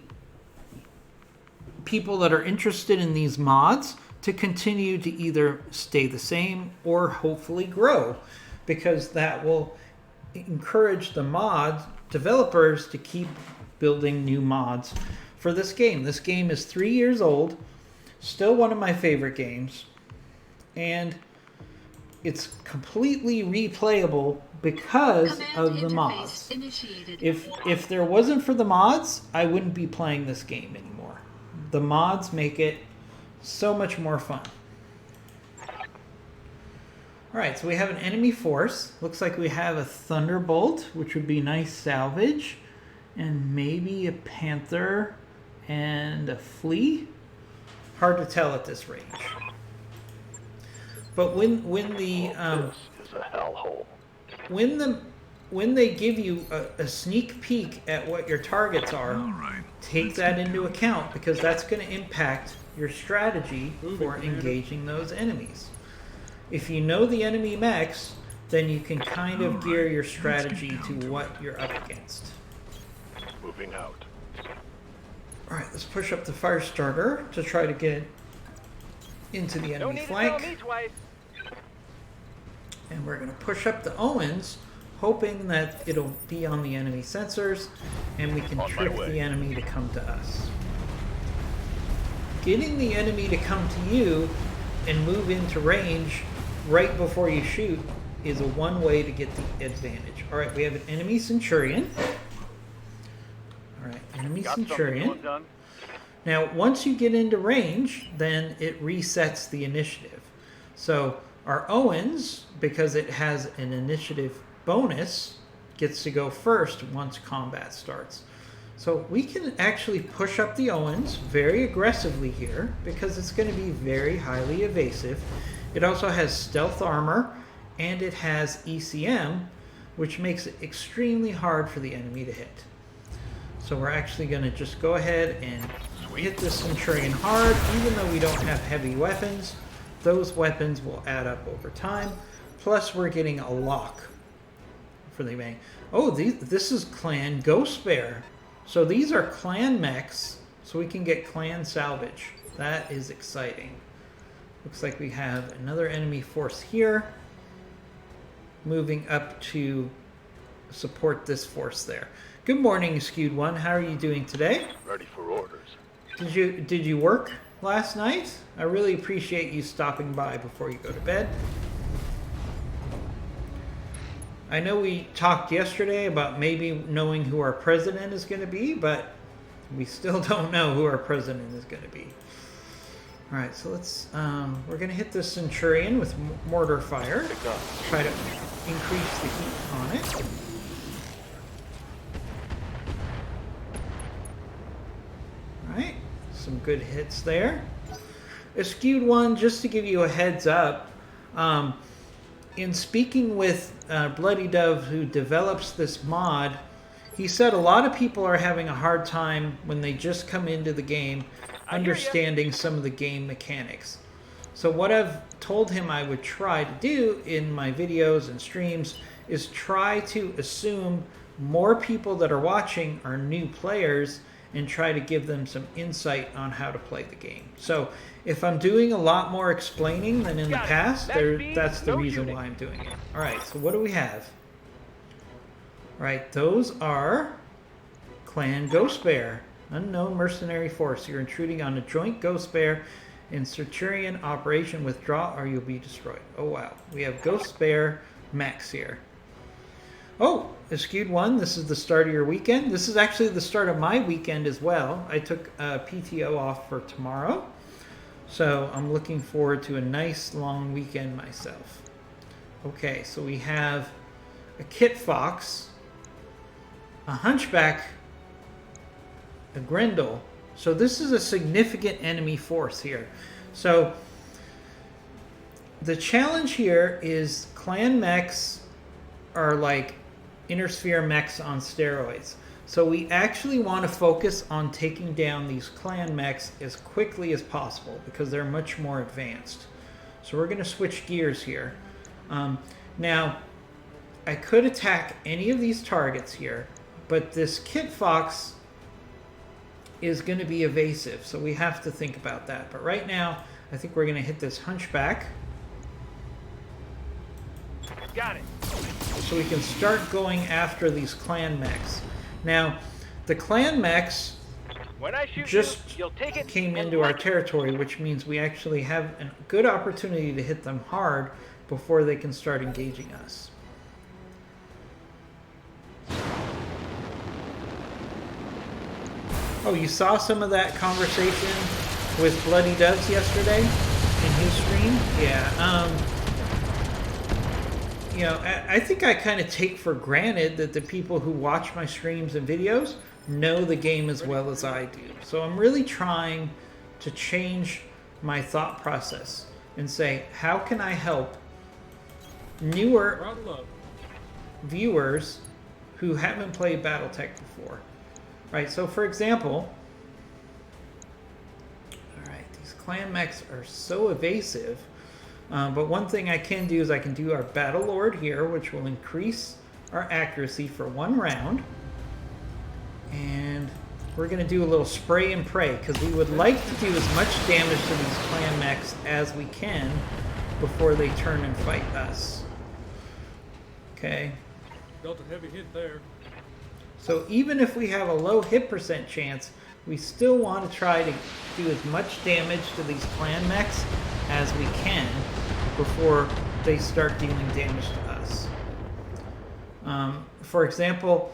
people that are interested in these mods to continue to either stay the same or hopefully grow, because that will encourage the mod developers to keep building new mods for this game. This game is 3 years old, still one of my favorite games, and it's completely replayable because of the mods. If there wasn't for the mods, I wouldn't be playing this game anymore. The mods make it so much more fun. Alright, so we have an enemy force. Looks like we have a Thunderbolt, which would be nice salvage. And maybe a Panther and a Flea. Hard to tell at this range. But when the This is a hellhole. when they give you a sneak peek at what your targets are, All right. take that into account, because that's going to impact your strategy for Commander. engaging those enemies. If you know the enemy mechs, then you can kind of gear your strategy to what you're up against. Moving out. Alright, let's push up the fire starter to try to get into the enemy flank. And we're going to push up the Owens, hoping that it'll be on the enemy sensors, and we can On my trick way. the enemy to come to us. Getting the enemy to come to you and move into range right before you shoot is one way to get the advantage. Alright, we have an enemy Centurion. Alright, enemy Got something Centurion. going done? Now, once you get into range, then it resets the initiative. So, our Owens, because it has an initiative bonus, gets to go first once combat starts. So, we can actually push up the Owens very aggressively here, because it's going to be very highly evasive. It also has stealth armor, and it has ECM, which makes it extremely hard for the enemy to hit. So we're actually going to just go ahead and hit this Centurion hard. Even though we don't have heavy weapons, those weapons will add up over time. Plus we're getting a lock for the bang. Oh, this is Clan Ghost Bear. So these are clan mechs, so we can get clan salvage. That is exciting. Looks like we have another enemy force here, moving up to support this force there. Good morning, Skewed One. How are you doing today? Ready for orders. Did you work last night? I really appreciate you stopping by before you go to bed. I know we talked yesterday about maybe knowing who our president is going to be, but we still don't know who our president is going to be. All right, so let's we're going to hit this Centurion with mortar fire. Try to increase the heat on it. Alright, some good hits there. A Skewed One, just to give you a heads up, in speaking with Bloody Dove, who develops this mod, he said a lot of people are having a hard time when they just come into the game understanding some of the game mechanics. So what I've told him I would try to do in my videos and streams is try to assume more people that are watching are new players and try to give them some insight on how to play the game. So if I'm doing a lot more explaining than in the past, that's the reason why I'm doing it. Alright, so what do we have? Alright, those are Clan Ghost Bear. Unknown mercenary force. You're intruding on a joint Ghost Bear and Centurion operation. Withdraw or you'll be destroyed. Oh wow. We have Ghost Bear mechs here. Oh, Skewed 1, this is the start of your weekend. This is actually the start of my weekend as well. I took PTO off for tomorrow. So I'm looking forward to a nice long weekend myself. Okay, so we have a Kit Fox, a Hunchback, a Grendel. So this is a significant enemy force here. So the challenge here is clan mechs are like Inner Sphere mechs on steroids. So we actually want to focus on taking down these clan mechs as quickly as possible because they're much more advanced. So we're going to switch gears here. Now, I could attack any of these targets here, but this Kit Fox is going to be evasive, so we have to think about that. But right now, I think we're going to hit this Hunchback. Got it. So we can start going after these clan mechs. Now, the clan mechs When I shoot just you, you'll take it came and into our like it. territory, which means we actually have a good opportunity to hit them hard before they can start engaging us. Oh, you saw some of that conversation with Bloody Doves yesterday in his stream? Yeah. You know, I think I kind of take for granted that the people who watch my streams and videos know the game as well as I do. So I'm really trying to change my thought process and say, how can I help newer Throttle up. viewers who haven't played Battletech before? Right, so for example, alright, these clan mechs are so evasive, but one thing I can do is I can do our Battle Lord here, which will increase our accuracy for 1 round. And we're going to do a little spray and pray, because we would like to do as much damage to these clan mechs as we can before they turn and fight us. Okay. Dealt a heavy hit there. So even if we have a low hit percent chance, we still want to try to do as much damage to these clan mechs as we can before they start dealing damage to us. For example,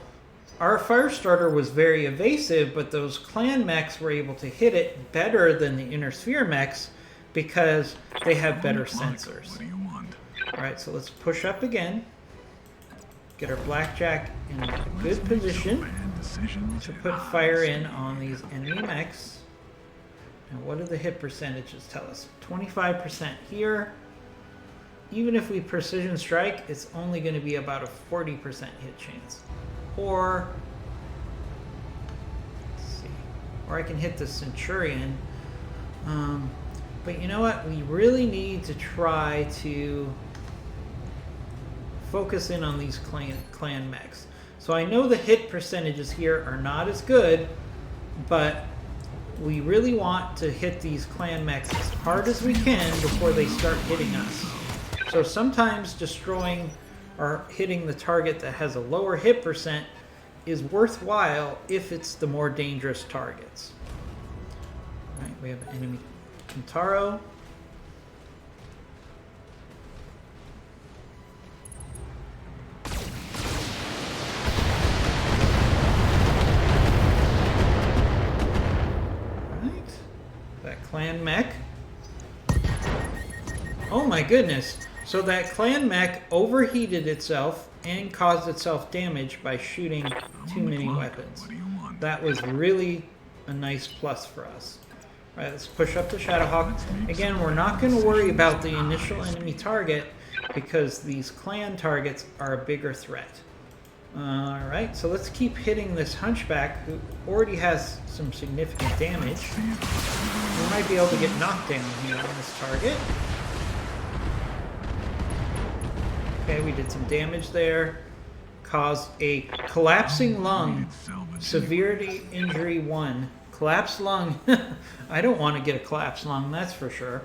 our Firestarter was very evasive, but those clan mechs were able to hit it better than the Inner Sphere mechs because they have better sensors. What do you want? Alright, so let's push up again. Get our Blackjack in a good position Bad decisions to and put high fire in on these enemy mechs. And what do the hit percentages tell us? 25% here. Even if we precision strike, it's only going to be about a 40% hit chance. Or, let's see, or I can hit the Centurion. But you know what? We really need to try to focus in on these clan mechs. So I know the hit percentages here are not as good, but we really want to hit these clan mechs as hard as we can before they start hitting us. So sometimes destroying or hitting the target that has a lower hit percent is worthwhile if it's the more dangerous targets. All right, we have an enemy Kintaro. That clan mech. Oh my goodness. So that clan mech overheated itself and caused itself damage by shooting too many weapons. What do you want? That was really a nice plus for us. Alright, let's push up the Shadowhawk. Again, we're not going to worry about the initial enemy target because these clan targets are a bigger threat. Alright, so let's keep hitting this Hunchback who already has some significant damage. We might be able to get knocked down here on this target. Okay, we did some damage there. Caused a collapsing lung. Severity injury 1. Collapsed lung. I don't want to get a collapsed lung, that's for sure.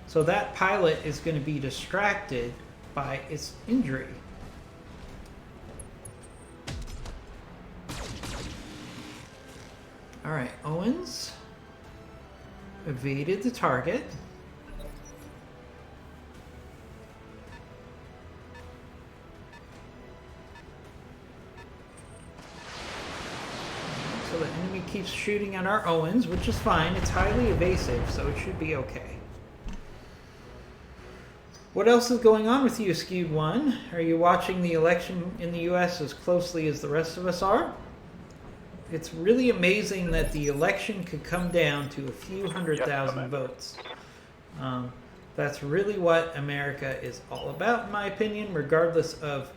So that pilot is going to be distracted by its injury. Alright, Owens evaded the target. So the enemy keeps shooting at our Owens, which is fine. It's highly evasive, so it should be okay. What else is going on with you, Skewed One? Are you watching the election in the U.S. as closely as the rest of us are? It's really amazing that the election could come down to a few 100,000 votes. That's really what America is all about, in my opinion, regardless of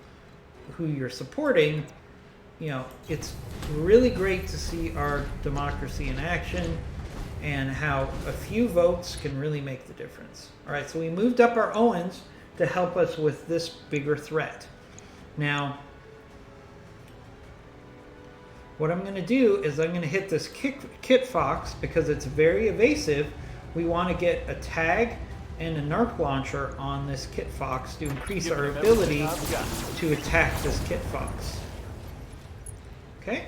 who you're supporting. You know, it's really great to see our democracy in action and how a few votes can really make the difference. All right, so we moved up our Owens to help us with this bigger threat. Now, what I'm going to do is I'm going to hit this Kit Fox because it's very evasive. We want to get a tag and a narc launcher on this Kit Fox to increase our ability to attack this Kit Fox. Okay?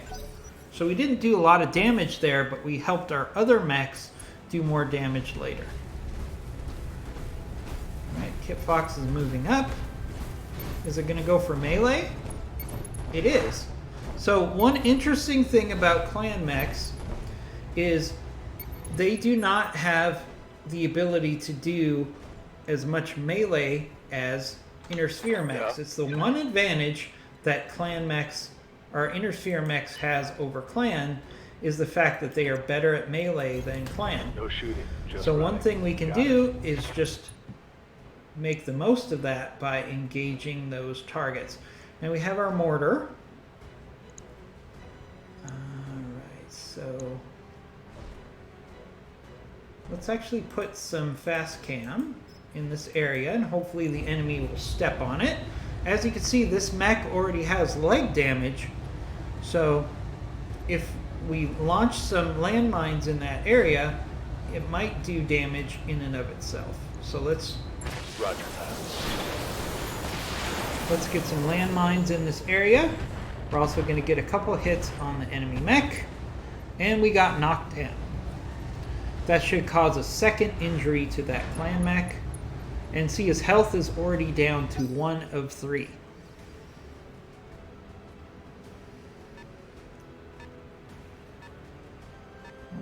So we didn't do a lot of damage there, but we helped our other mechs do more damage later. Alright, Kit Fox is moving up. Is it going to go for melee? It is. So one interesting thing about clan mechs is they do not have the ability to do as much melee as inner sphere mechs. It's the one advantage that clan mechs or inner sphere mechs has over clan is the fact that they are better at melee than clan. No shooting. Just So one running. thing we can Got it. do is just make the most of that by engaging those targets. Now we have our mortar. Alright, so let's actually put some fast cam in this area and hopefully the enemy will step on it. As you can see, this mech already has leg damage, so if we launch some landmines in that area, it might do damage in and of itself. So let's Roger that. get some landmines in this area. We're also going to get a couple hits on the enemy mech, and we got knocked down. That should cause a second injury to that clan mech. And see, his health is already down to 1 of 3.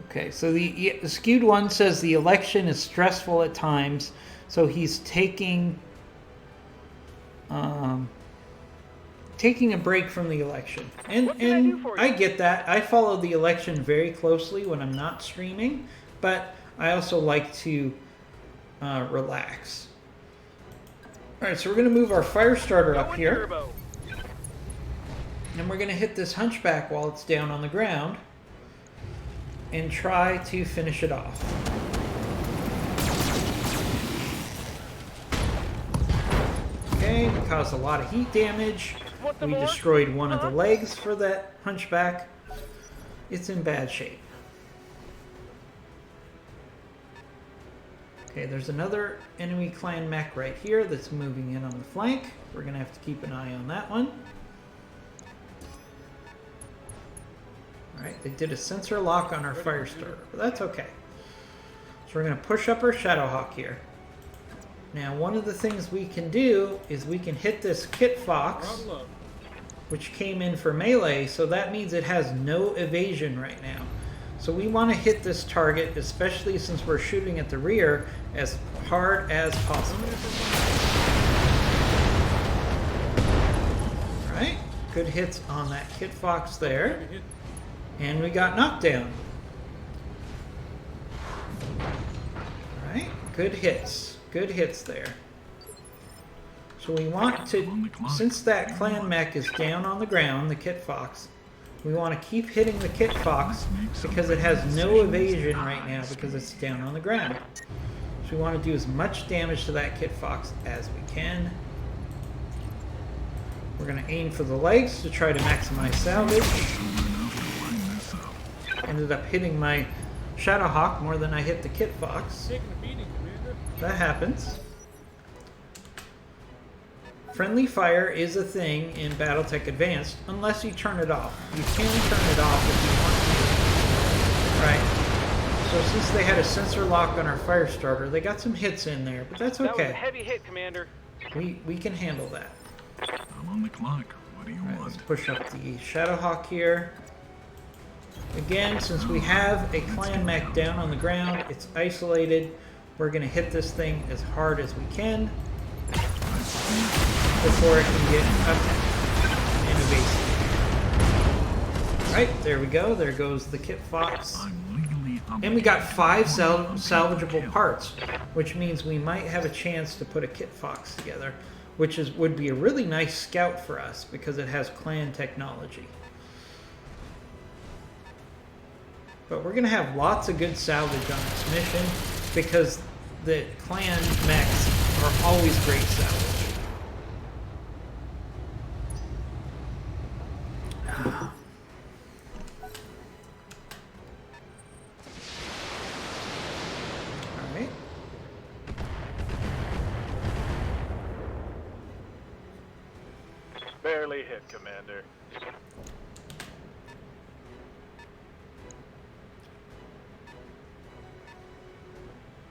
Okay, so the Skewed One says the election is stressful at times, so he's taking a break from the election. And What can I do for you? I get that. I follow the election very closely when I'm not streaming, but I also like to relax. Alright, so we're going to move our fire starter up here. Turbo. And we're going to hit this hunchback while it's down on the ground and try to finish it off. Okay, we caused a lot of heat damage. Want some We more? destroyed one of the legs for that hunchback. It's in bad shape. Okay, there's another enemy clan mech right here that's moving in on the flank. We're going to have to keep an eye on that one. Alright, they did a sensor lock on our fire starter, but that's okay. So we're going to push up our Shadowhawk here. Now, one of the things we can do is we can hit this Kit Fox, Throttle up. which came in for melee, so that means it has no evasion right now. So we want to hit this target, especially since we're shooting at the rear, as hard as possible. Alright, good hits on that Kit Fox there. Heavy hit. And we got knocked down. Alright, good hits. Good hits there. So we want to, since that clan mech is down on the ground, the Kit Fox, we want to keep hitting the Kit Fox because it has no evasion right now because it's down on the ground. So we want to do as much damage to that Kit Fox as we can. We're going to aim for the legs to try to maximize salvage. Ended up hitting my Shadowhawk more than I hit the Kit Fox. Taking a beating, Commander. That happens. Friendly fire is a thing in Battletech Advanced, unless you turn it off. You can turn it off if you want Right. So since they had a sensor lock on our fire starter, they got some hits in there, but that's That was a okay. heavy hit, Commander. We can handle that. I'm on the clock. What do you Alright, want? let's push up the Shadowhawk here. Again, since we have a clan mech down on the ground, it's isolated. We're going to hit this thing as hard as we can before it can get attacked and evasive. Right, there we go. There goes the Kit Fox. I'm legally And we got 5 salvageable parts, which means we might have a chance to put a Kit Fox together, which would be a really nice scout for us because it has clan technology. But we're going to have lots of good salvage on this mission because the clan mechs are always great salvage. Alright. Barely hit, Commander.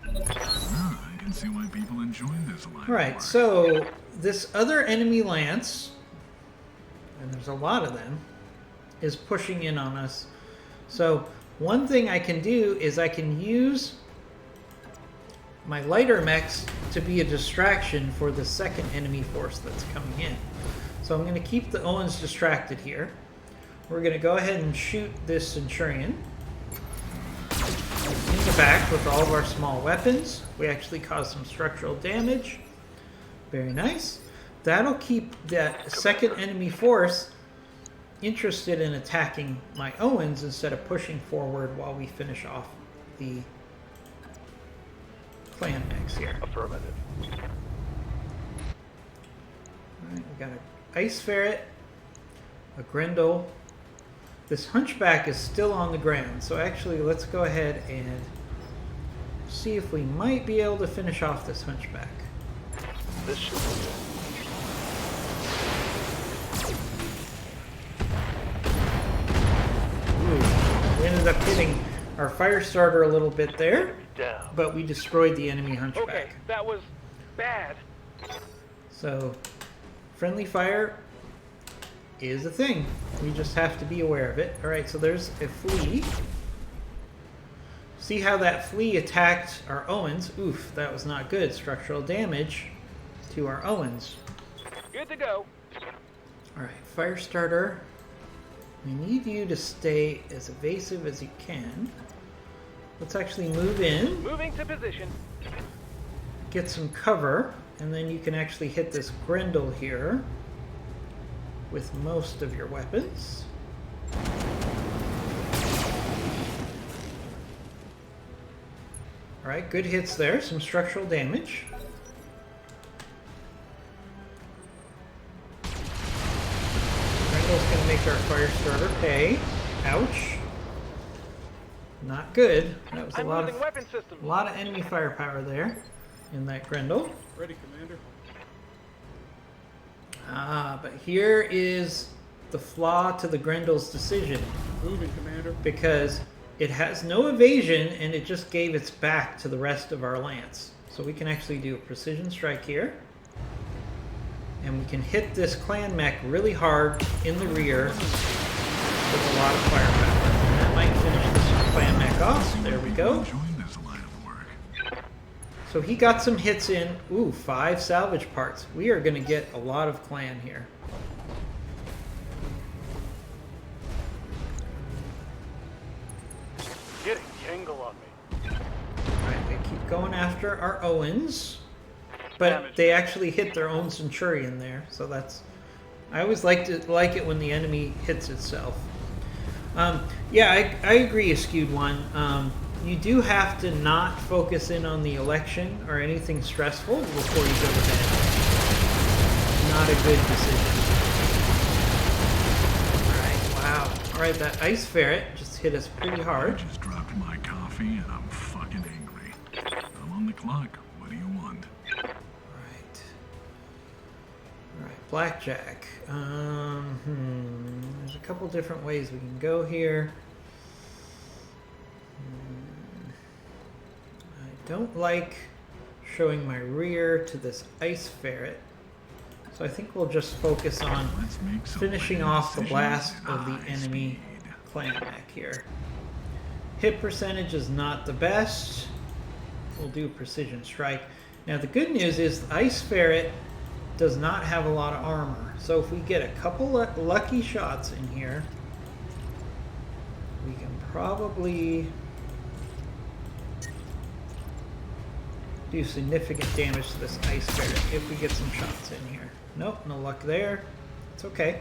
I can see why people enjoy this line. Right, so this other enemy lance, and there's a lot of them, is pushing in on us. So one thing I can do is I can use my lighter mechs to be a distraction for the second enemy force that's coming in. So I'm going to keep the Owens distracted here. We're going to go ahead and shoot this Centurion in the back with all of our small weapons. We actually caused some structural damage. Very nice. That'll keep that second enemy force interested in attacking my Owens instead of pushing forward while we finish off the clan mechs here. Affirmative. Alright, we got an Ice Ferret, a Grendel. This Hunchback is still on the ground, so actually let's go ahead and see if we might be able to finish off this Hunchback. This should be good. Ooh, we ended up hitting our fire starter a little bit there, Down. but we destroyed the enemy Hunchback. Okay, that was bad. So, friendly fire is a thing. We just have to be aware of it. Alright, so there's a flea. See how that flea attacked our Owens? Oof, that was not good. Structural damage to our Owens. Good to go. Alright, fire starter. We need you to stay as evasive as you can. Let's actually move in, Moving to position. get some cover, and then you can actually hit this Grendel here with most of your weapons. Alright, good hits there, some structural damage. Grendel's gonna make our fire starter pay. Ouch. Not good. That was I'm a losing weapon systems. lot of enemy firepower there in that Grendel. Ready, Commander. Ah, but here is the flaw to the Grendel's decision, Moving, Commander. because it has no evasion and it just gave its back to the rest of our lance. So we can actually do a precision strike here, and we can hit this clan mech really hard in the rear with a lot of firepower. And that might finish this clan mech off. There we go. Enjoying this line of work. So he got some hits in. Ooh, 5 salvage parts. We are going to get a lot of clan here. Getting Yangle on me. Alright, they keep going after our Owens. But they actually hit their own Centurion there. So that's... I always like it when the enemy hits itself. Yeah, I agree, Skewed One. You do have to not focus in on the election or anything stressful before you go to bed. Not a good decision. Alright, wow. Alright, that Ice Ferret just hit us pretty I hard. just dropped my coffee and I'm fucking angry. I'm on the clock. What do you want? Alright. Alright, Blackjack. There's a couple different ways we can go here. don't like showing my rear to this ice ferret. So I think we'll just focus on Let's make some finishing lame off the decisions blast at of the high enemy speed. clan mech here. Hit percentage is not the best. We'll do precision strike. Now the good news is the ice ferret does not have a lot of armor. So if we get a couple lucky shots in here, we can probably do significant damage to this ice ferret if we get some shots in here. Nope, no luck there. It's okay.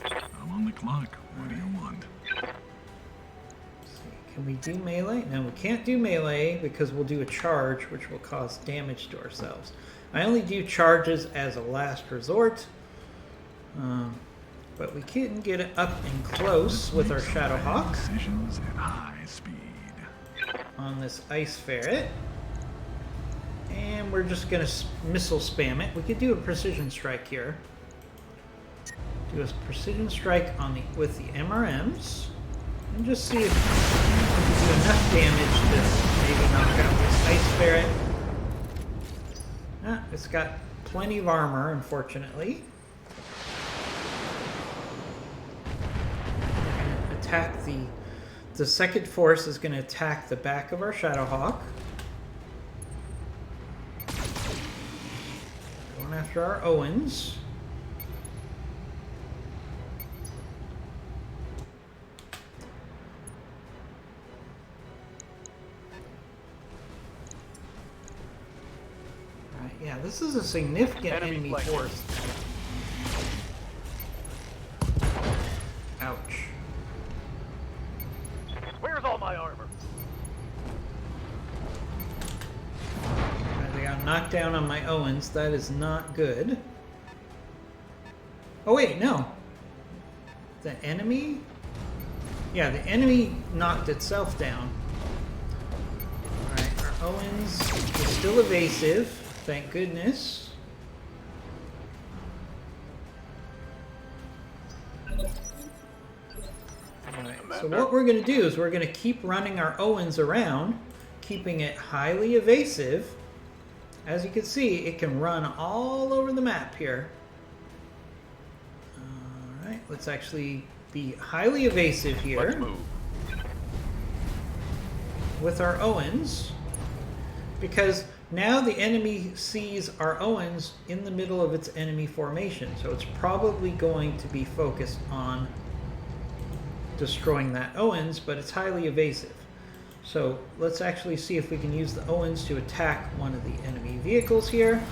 I'm on the clock. What do you want? Let's see, can we do melee? No, we can't do melee because we'll do a charge, which will cause damage to ourselves. I only do charges as a last resort, but we can get it up and close with our Shadow Hawk Decisions at high speed. on this ice ferret. And we're just going to missile spam it. We could do a precision strike here. Do a precision strike on the with the MRMs. And just see if we can do enough damage to maybe knock out this ice ferret. Ah, it's got plenty of armor, unfortunately. We're going to attack the second force is going to attack the back of our Shadowhawk. Going after our Owens. Right, yeah, this is a significant enemy flanking. force. Ouch. Where's all my armor? Alright, they got knocked down on my Owens. That is not good. Oh wait, no. The enemy? Yeah, the enemy knocked itself down. Alright, our Owens is still evasive. Thank goodness. Alright, so what we're going to do is we're going to keep running our Owens around, keeping it highly evasive. As you can see, it can run all over the map here. Alright, let's actually be highly evasive here Let's move. with our Owens, because now the enemy sees our Owens in the middle of its enemy formation, so it's probably going to be focused on destroying that Owens, but it's highly evasive. So let's actually see if we can use the Owens to attack one of the enemy vehicles here.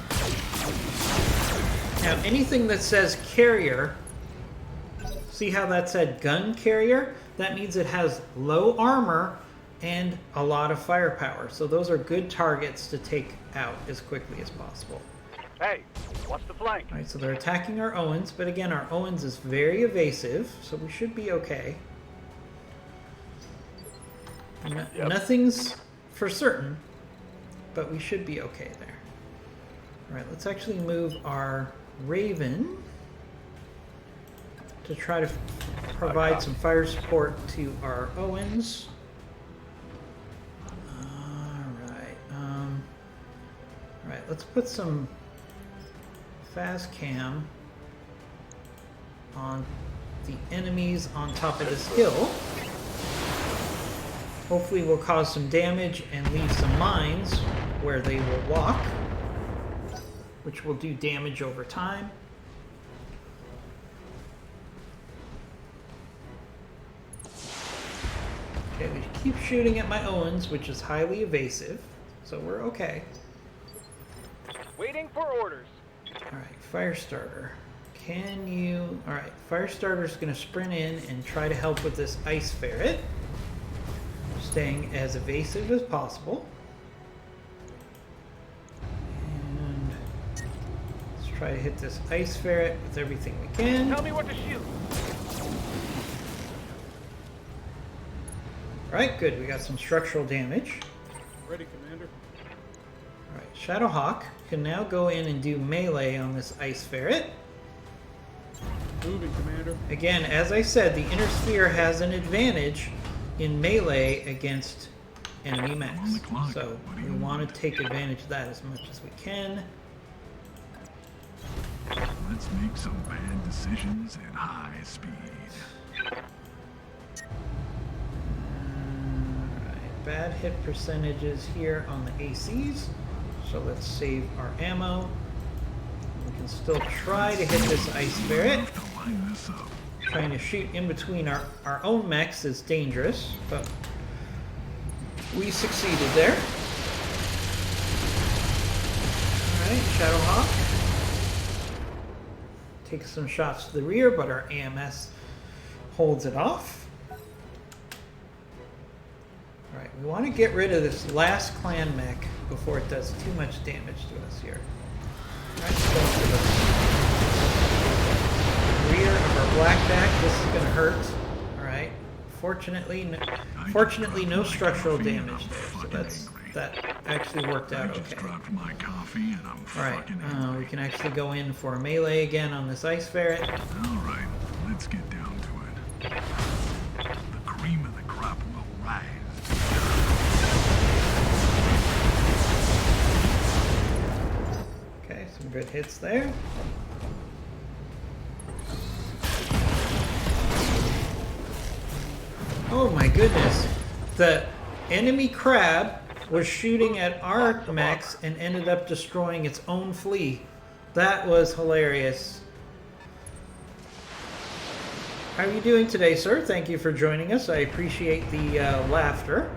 Now anything that says carrier, see how that said gun carrier? That means it has low armor and a lot of firepower. So those are good targets to take out as quickly as possible. Hey, watch the flank. Alright, so they're attacking our Owens, but again, our Owens is very evasive, so we should be okay. Yep. Nothing's for certain, but we should be okay there. Alright, let's actually move our Raven to try to provide some fire support to our Owens. Alright, let's put some fast cam on the enemies on top of this hill. Hopefully we'll cause some damage and leave some mines where they will walk, which will do damage over time. Okay, we keep shooting at my Owens, which is highly evasive, so we're okay. Waiting for orders. Alright, Firestarter. Can you... Alright, Firestarter's going to sprint in and try to help with this Ice Ferret. Staying as evasive as possible. And let's try to hit this Ice Ferret with everything we can. Tell me what to shoot. Alright, good. We got some structural damage. Ready, Commander. Alright, Shadowhawk can now go in and do melee on this Ice Ferret. Moving, Commander. Again, as I said, the inner sphere has an advantage in melee against enemy mechs. So we want to take advantage of that as much as we can. Let's make some bad decisions at high speed. Alright, bad hit percentages here on the ACs. So let's save our ammo. We can still try to hit this ice ferret. Have to line this up. Trying to shoot in between our own mechs is dangerous, but we succeeded there. Alright, Shadowhawk. Takes some shots to the rear, but our AMS holds it off. Alright, we want to get rid of this last clan mech before it does too much damage to us here. Alright, so to the rear of our blackjack. This is going to hurt. Alright. Fortunately, no structural damage there, so that actually worked out okay. Dropped my coffee and I'm Alright, fucking angry. we can actually go in for a melee again on this ice ferret. Alright, let's get down to it. The cream of the crop will rise. Okay, some good hits there. Oh my goodness. The enemy crab was shooting at our mechs and ended up destroying its own flea. That was hilarious. How are you doing today, sir? Thank you for joining us. I appreciate the laughter.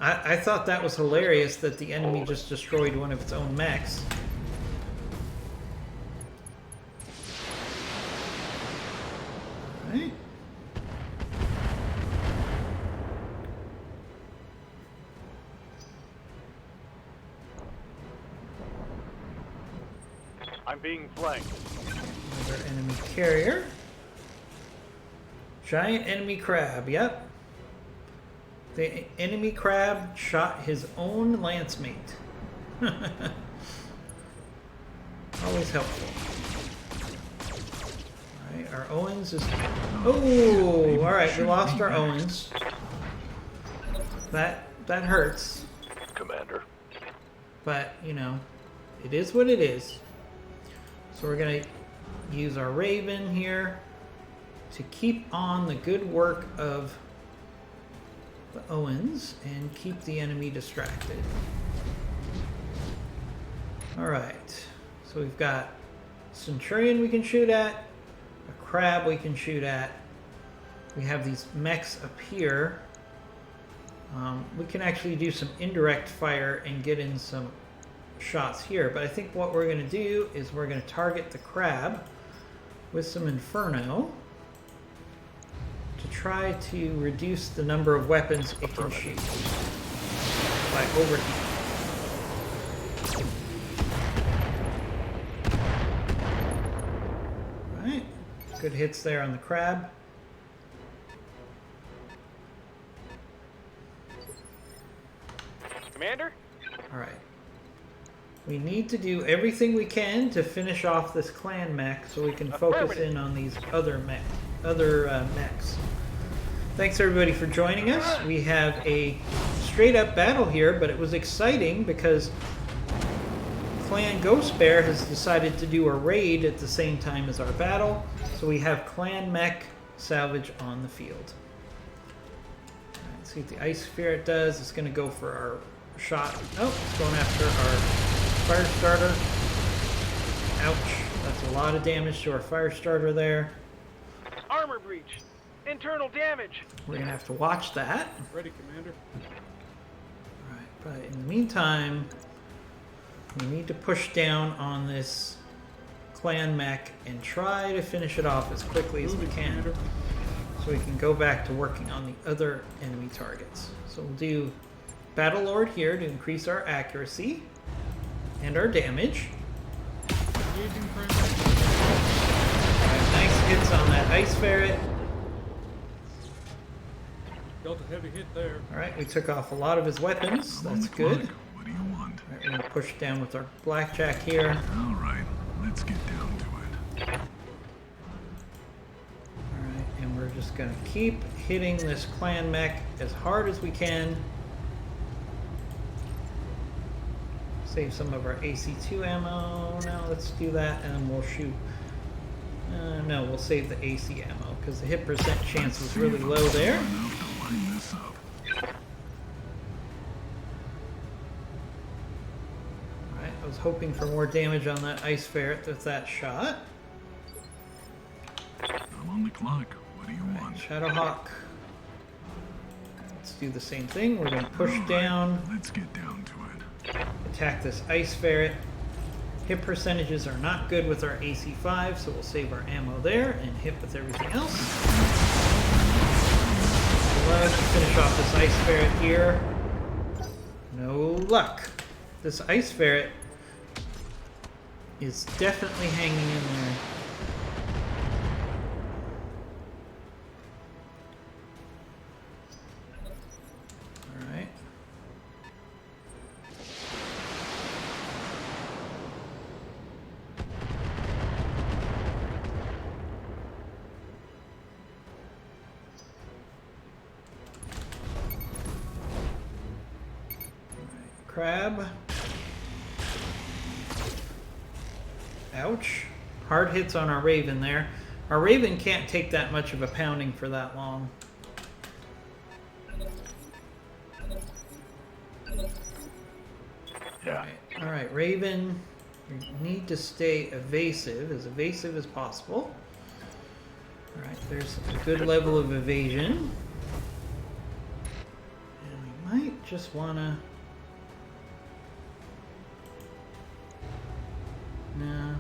I thought that was hilarious that the enemy just destroyed one of its own mechs. Alright. I'm being flanked. Another enemy carrier. Giant enemy crab, yep. The enemy crab shot his own lance mate. Always helpful. Alright, our Owens is... Oh! Alright, we lost our Owens. That hurts. Commander. But, you know, it is what it is. So we're going to use our Raven here to keep on the good work of the Owens and keep the enemy distracted. Alright, so we've got Centurion we can shoot at, a Crab we can shoot at. We have these mechs up here. We can actually do some indirect fire and get in some shots here, but I think what we're going to do is we're going to target the Crab with some Inferno to try to reduce the number of weapons it can shoot by overheat. Alright, good hits there on the Crab. Commander? Alright. We need to do everything we can to finish off this clan mech so we can focus in on these other mechs. Thanks everybody for joining us. We have a straight up battle here, but it was exciting because Clan Ghost Bear has decided to do a raid at the same time as our battle. So we have clan mech salvage on the field. Alright, let's see what the ice ferret does. It's going to go for our shot. Oh, it's going after our fire starter. Ouch. That's a lot of damage to our fire starter there. Armor breach. Internal damage. We're going to have to watch that. Ready, Commander. Alright, but in the meantime, we need to push down on this clan mech and try to finish it off as quickly as we Moving, can. Commander. So we can go back to working on the other enemy targets. So we'll do Battle Lord here to increase our accuracy and our damage. Engaging friendly. Alright, nice hits on that ice ferret. Dealt a heavy hit there. Alright, we took off a lot of his weapons. I'm on That's the good. clock. What do you want? Alright, we're going to push down with our blackjack here. Alright, let's get down to it. Just gonna keep hitting this clan mech as hard as we can. Save some of our AC2 ammo. Now let's do that and we'll shoot. No, we'll save the AC ammo because the hit percent chance was really low there. Alright, I was hoping for more damage on that ice ferret with that shot. I'm on the clock. What do you want? Shadowhawk. Let's do the same thing. We're going to push down. Let's get down to it. Attack this ice ferret. Hit percentages are not good with our AC5, so we'll save our ammo there and hit with everything else. Let's finish off this ice ferret here. No luck. This ice ferret is definitely hanging in there. Alright. Crab. Ouch. Hard hits on our Raven there. Our Raven can't take that much of a pounding for that long. Yeah. Alright, Raven, you need to stay evasive as possible. Alright, there's a good level of evasion. And we might just want to... No,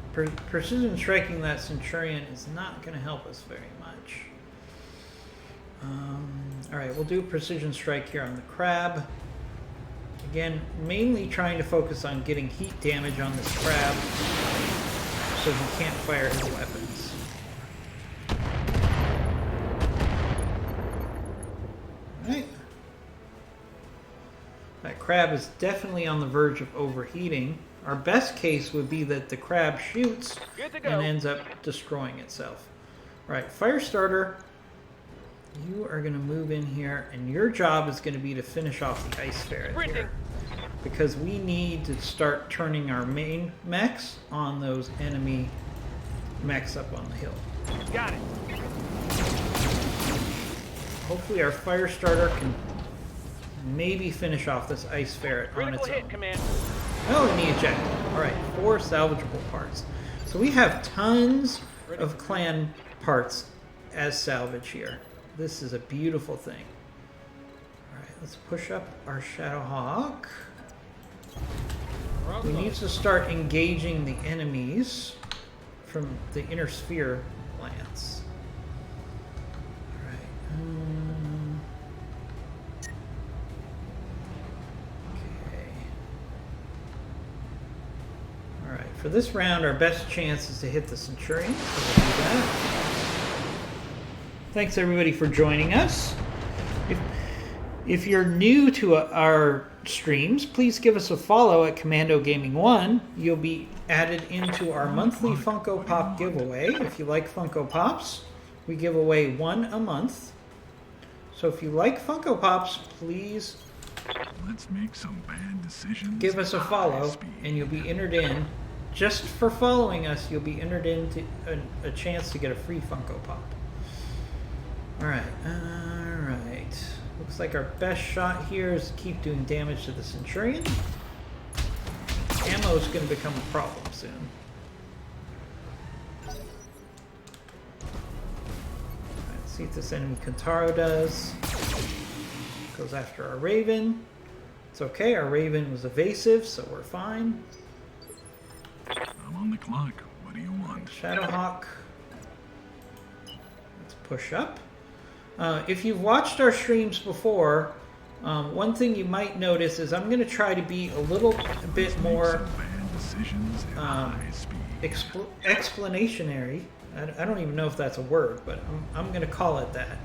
precision striking that Centurion is not going to help us very much. Alright, we'll do a precision strike here on the crab. Again, mainly trying to focus on getting heat damage on this crab so he can't fire his weapons. Alright. That crab is definitely on the verge of overheating. Our best case would be that the crab shoots and ends up destroying itself. Alright, Firestarter, you are going to move in here, and your job is going to be to finish off the ice ferret here. Because we need to start turning our main mechs on those enemy mechs up on the hill. Got it. Hopefully our Firestarter can maybe finish off this ice ferret on its Critical hit, own. Commander. Oh, and the ejector. Alright, 4 salvageable parts. So we have tons of clan parts as salvage here. This is a beautiful thing. Alright, let's push up our Shadowhawk. We need to start engaging the enemies from the inner sphere plants. Alright. Okay. Alright, for this round, our best chance is to hit the Centurion, so we'll do that. Thanks everybody for joining us. If you're new to our streams, please give us a follow at Commando Gaming 1. You'll be added into our monthly Funko Pop giveaway. If you like Funko Pops, we give away 1 a month. So if you like Funko Pops, please Let's make some bad decisions. give us a follow and you'll be entered in. Just for following us, you'll be entered into a chance to get a free Funko Pop. Alright, alright. Looks like our best shot here is to keep doing damage to the Centurion. Ammo is going to become a problem soon. Let's see what this enemy Kentaro does. Goes after our Raven. It's okay, our Raven was evasive, so we're fine. I'm on the clock. What do you want? Shadowhawk. Let's push up. If you've watched our streams before, one thing you might notice is I'm going to try to be a little bit more explanationary. I don't even know if that's a word, but I'm going to call it that.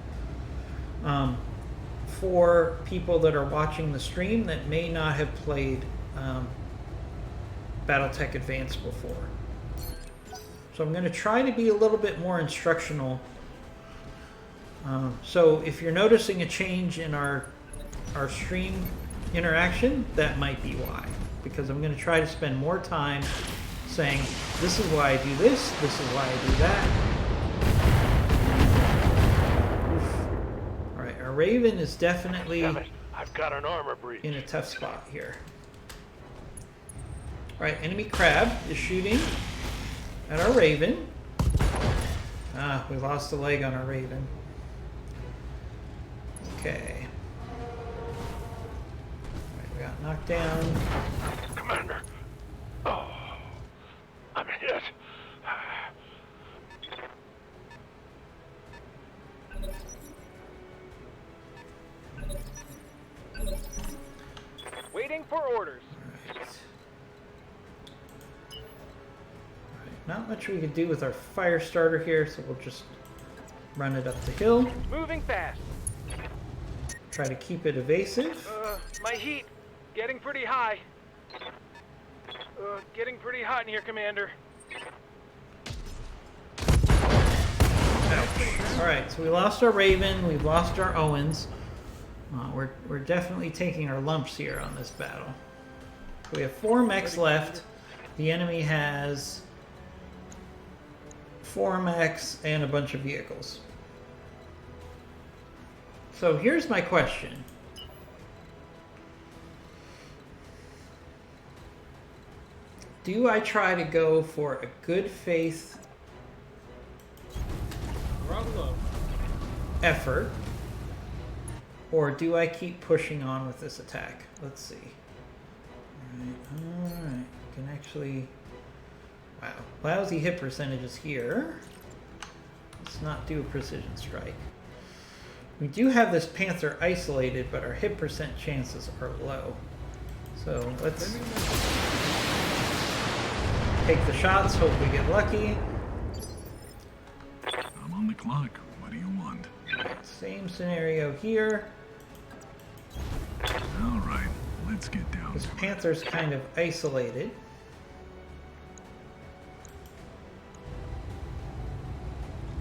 For people that are watching the stream that may not have played Battletech Advanced before. So I'm going to try to be a little bit more instructional So if you're noticing a change in our stream interaction, that might be why. Because I'm going to try to spend more time saying, this is why I do this is why I do that. Oof. Alright, our Raven is definitely Damn it, I've got an armor breach. in a tough spot here. Alright, enemy crab is shooting at our Raven. Ah, we lost a leg on our Raven. Okay. Alright, we got knocked down. Commander. Oh, I'm hit. Waiting for orders. Alright. Not much we could do with our fire starter here, so we'll just run it up the hill. Moving fast. Try to keep it evasive. My heat getting pretty high. Getting pretty hot in here, Commander. Ouch. Alright, so we lost our Raven, we've lost our Owens. We're definitely taking our lumps here on this battle. We have 4 mechs left. The enemy has 4 mechs and a bunch of vehicles. So here's my question. Do I try to go for a good faith Bravo. effort, or do I keep pushing on with this attack? Let's see. Alright, can actually... Wow, lousy hit percentages here. Let's not do a precision strike. We do have this Panther isolated, but our hit percent chances are low. So let's take the shots, hope we get lucky. I'm on the clock. What do you want? Same scenario here. All right, let's get down This to it. Panther's kind of isolated.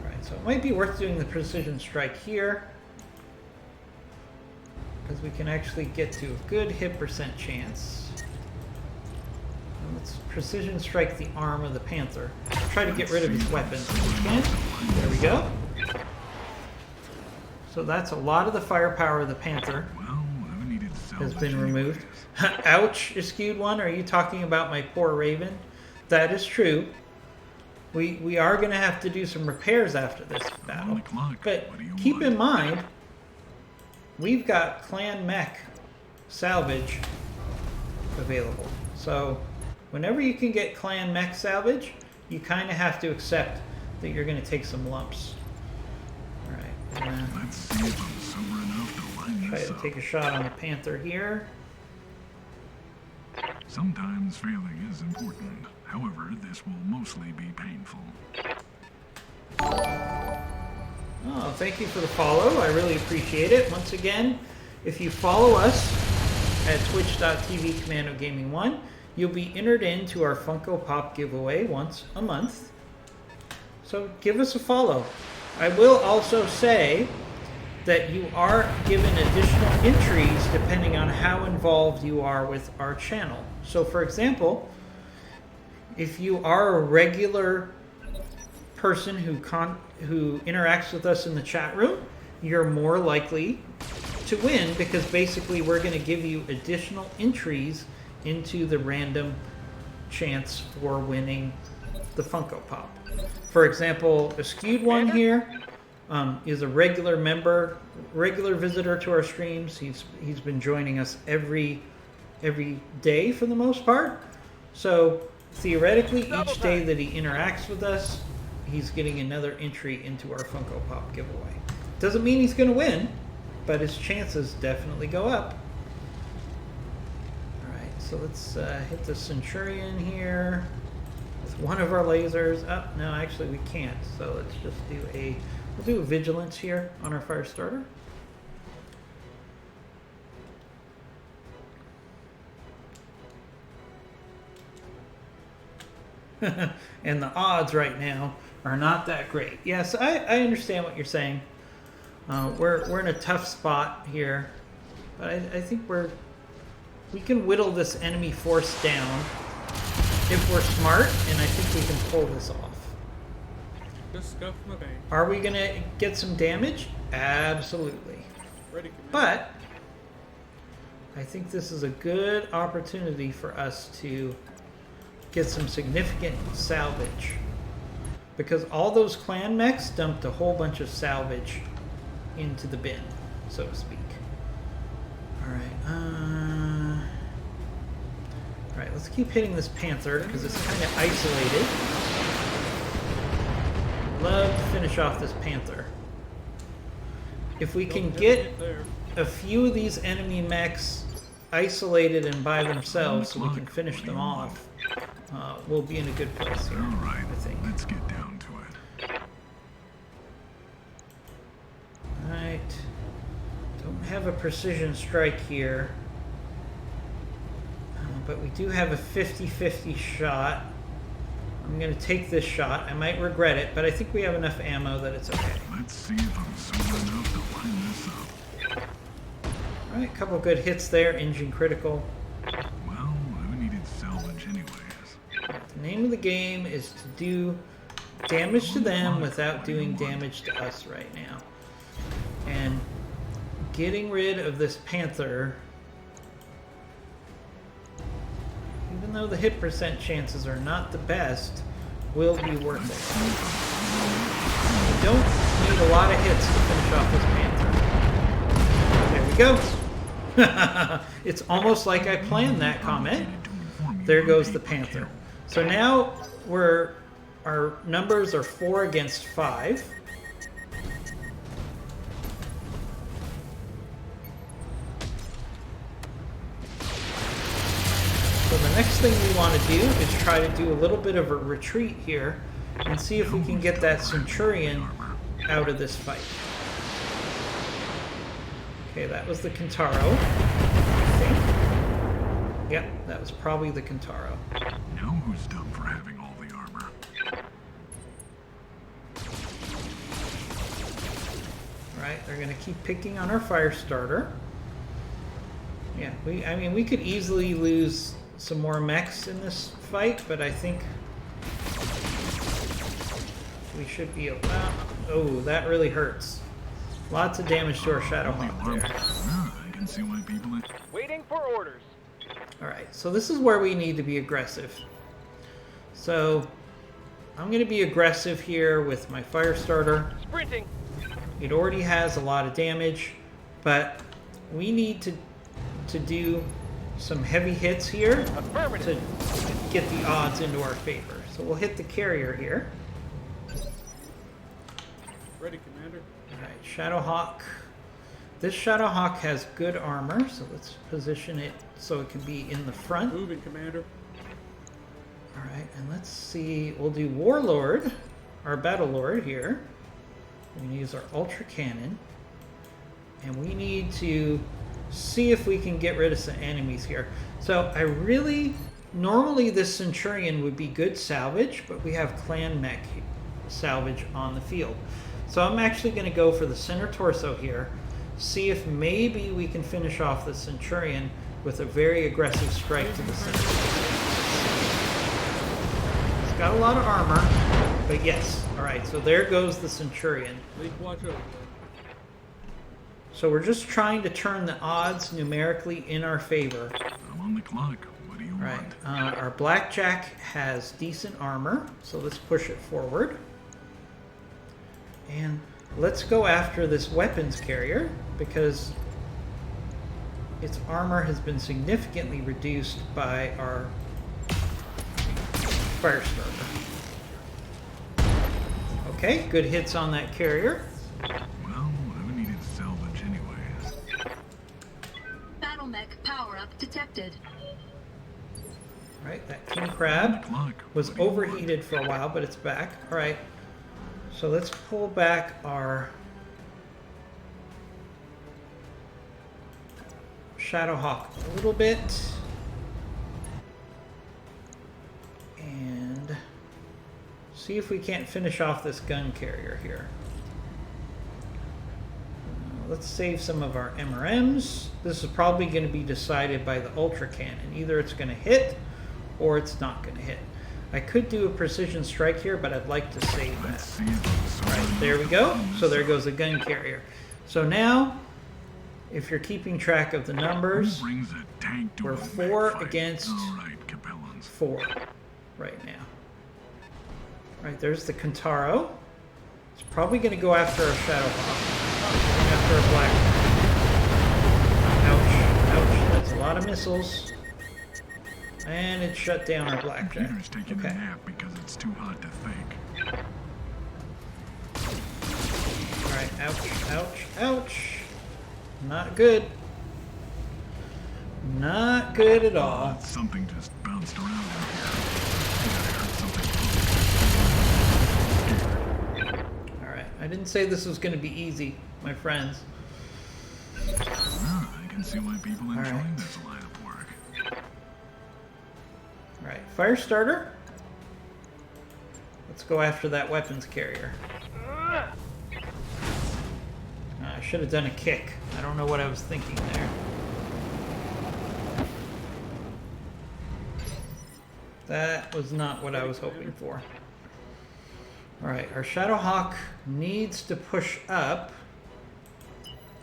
Alright, so it might be worth doing the precision strike here, because we can actually get to a good hit percent chance. And let's precision strike the arm of the Panther. Try to get rid of his weapons if we can. There we go. So that's a lot of the firepower of the Panther Well, I needed has salvage been removed. anyways. Ouch, Skewed One. Are you talking about my poor Raven? That is true. We are going to have to do some repairs after this I'm on battle. the clock. But What do you keep want? in mind, we've got clan mech salvage available. So whenever you can get clan mech salvage, you kind of have to accept that you're going to take some lumps. Alright, Let's see if I'm sober enough to line try this to up. take a shot on the Panther here. Sometimes failing is important. However, this will mostly be painful. Oh, thank you for the follow. I really appreciate it. Once again, if you follow us at twitch.tv Commando Gaming 1, you'll be entered into our Funko Pop giveaway once a month. So give us a follow. I will also say that you are given additional entries depending on how involved you are with our channel. So for example, if you are a regular person who interacts with us in the chat room, you're more likely to win, because basically we're going to give you additional entries into the random chance for winning the Funko Pop. For example, a Skewed One here is a regular member, regular visitor to our streams. He's been joining us every day for the most part. So theoretically, each day that he interacts with us, he's getting another entry into our Funko Pop giveaway. Doesn't mean he's going to win, but his chances definitely go up. Alright, so let's hit the Centurion here with one of our lasers. Oh, no, actually we can't. So let's just do we'll do a Vigilance here on our fire starter. And the odds right now are not that great. Yes, I understand what you're saying. We're in a tough spot here, but I think we can whittle this enemy force down if we're smart, and I think we can pull this off. Just scuff my vein. Are we gonna get some damage? Absolutely. Ready, Commander. But I think this is a good opportunity for us to get some significant salvage, because all those clan mechs dumped a whole bunch of salvage into the bin, so to speak. Alright, let's keep hitting this Panther because it's kind of isolated. Love to finish off this Panther. If we can get a few of these enemy mechs isolated and by themselves so we can finish them off, we'll be in a good place here, Alright, I think. let's get down to it. Alright. Don't have a precision strike here. But we do have a 50-50 shot. I'm going to take this shot. I might regret it, but I think we have enough ammo that it's okay. Let's see if I'm smart enough to line this up. Alright, a couple good hits there. Engine critical. Well, who needed salvage anyways? The name of the game is to do damage to them without doing damage to us right now. And getting rid of this Panther, even though the hit percent chances are not the best, will be worth it. We don't need a lot of hits to finish off this Panther. There we go. It's almost like I planned that comment. There goes the Panther. So now our numbers are 4 against 5. So the next thing we want to do is try to do a little bit of a retreat here and see if we can get that Centurion out of this fight. Okay, that was the Kintaro, I think. Yep, that was probably the Kintaro. Now who's dumb for having all the armor? Right, they're going to keep picking on our fire starter. Yeah, I mean, we could easily lose some more mechs in this fight, but I think we should be able... oh, that really hurts. Lots of damage to our Shadowhawk there. I can see why people... Waiting for orders. Alright, so this is where we need to be aggressive. So, I'm going to be aggressive here with my fire starter. Sprinting. It already has a lot of damage, but we need to do some heavy hits here to get the odds into our favor. So we'll hit the carrier here. Ready, Commander. Alright, Shadowhawk. This Shadowhawk has good armor, so let's position it so it can be in the front. Moving, Commander. Alright, and let's see. We'll do Warlord, our Battle Lord here. We're going to use our Ultra Cannon. And we need to see if we can get rid of some enemies here. So I really... normally this Centurion would be good salvage, but we have clan mech salvage on the field. So I'm actually going to go for the center torso here. See if maybe we can finish off the Centurion with a very aggressive strike to the center. It's got a lot of armor, but yes. Alright, so there goes the Centurion. Lead watch over. So we're just trying to turn the odds numerically in our favor. I'm on the clock. What do you Right. want? Our Blackjack has decent armor, so let's push it forward. And let's go after this weapons carrier, because its armor has been significantly reduced by our fire starter. Okay, good hits on that carrier. Well, who needed salvage anyways? Battle mech power-up detected. Right, that King Crab Clock. was What do you want? overheated for a while, but it's back. All right, so let's pull back our Shadowhawk a little bit. And see if we can't finish off this gun carrier here. let's save some of our MRMs. This is probably going to be decided by the Ultra Cannon. Either it's going to hit or it's not going to hit. I could do a precision strike here, but I'd like to save that. Alright, there we go. So there goes the gun carrier. So now, if you're keeping track of the numbers, we're 4 against 4 right now. Alright, there's the Kentaro. It's probably going to go after our Shadowhawk. After a black. Ouch, ouch. That's a lot of missiles. And it shut down our blackjack. Computer's taking a nap because it's too hot to think. Alright, ouch, ouch, ouch. Not good. Not good at all. Something just bounced around in here. Alright, I didn't say this was going to be easy, my friends. I can see why people enjoy this line of work. Alright, fire starter. Let's go after that weapons carrier. I should have done a kick. I don't know what I was thinking there. That was not what I was hoping for. Alright, our Shadowhawk needs to push up.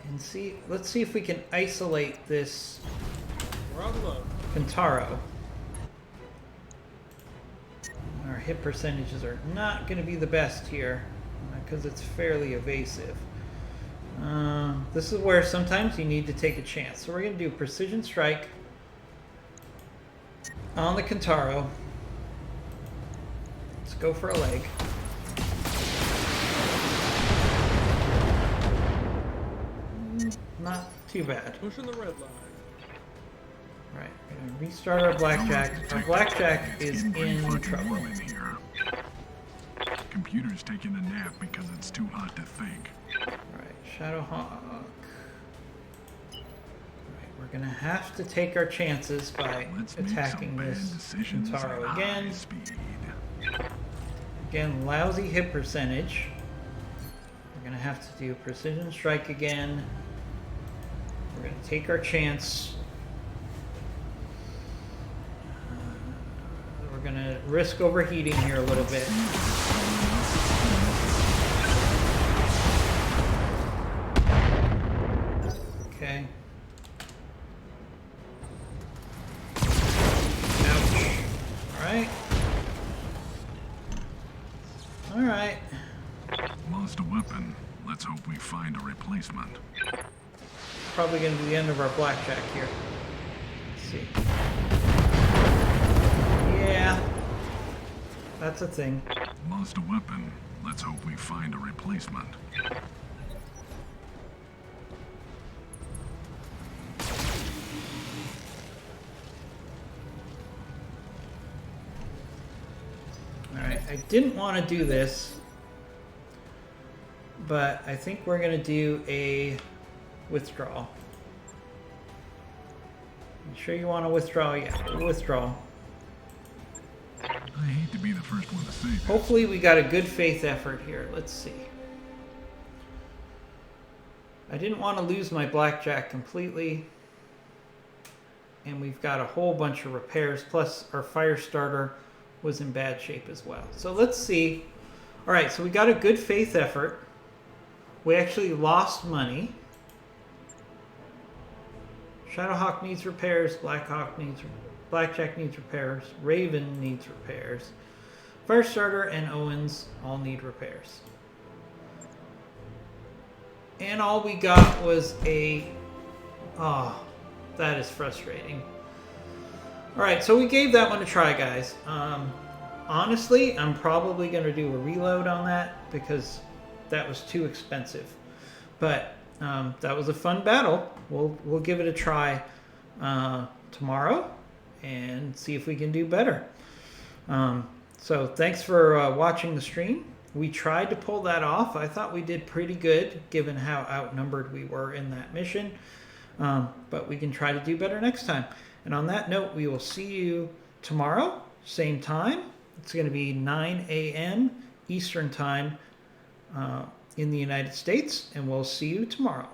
And see, let's see if we can isolate this Kentaro. Our hit percentages are not going to be the best here because it's fairly evasive. This is where sometimes you need to take a chance. So we're going to do precision strike on the Kentaro. Let's go for a leg. Not too bad. Pushing the red line. Right, we're going to restart our blackjack. Our blackjack is in trouble. Computer's taking a nap because it's too hot to think. Alright, Shadowhawk. Alright, we're going to have to take our chances by attacking this Kentaro again. Again, lousy hit percentage. We're going to have to do precision strike again. We're going to take our chance. We're going to risk overheating here a little bit. Okay. Ouch. Alright. Alright. Lost a weapon. Let's hope we find a replacement. Probably going to be the end of our blackjack here. Let's see. Yeah. That's a thing. Lost a weapon. Let's hope we find a replacement. Alright, I didn't want to do this, but I think we're going to do a withdrawal. You sure you want to withdraw? Yeah, withdrawal. I hate to be the first one to say this. Hopefully we got a good faith effort here. Let's see. I didn't want to lose my blackjack completely. And we've got a whole bunch of repairs. Plus our fire starter was in bad shape as well. So let's see. Alright, so we got a good faith effort. We actually lost money. Shadowhawk needs repairs. Blackjack needs repairs. Raven needs repairs. Firestarter and Owens all need repairs. And all we got was a... Oh, that is frustrating. Alright, so we gave that one a try, guys. Honestly, I'm probably going to do a reload on that because that was too expensive. But that was a fun battle. We'll give it a try tomorrow and see if we can do better. So thanks for watching the stream. We tried to pull that off. I thought we did pretty good given how outnumbered we were in that mission. But we can try to do better next time. And on that note, we will see you tomorrow, same time. It's going to be 9 a.m. Eastern Time in the United States, and we'll see you tomorrow.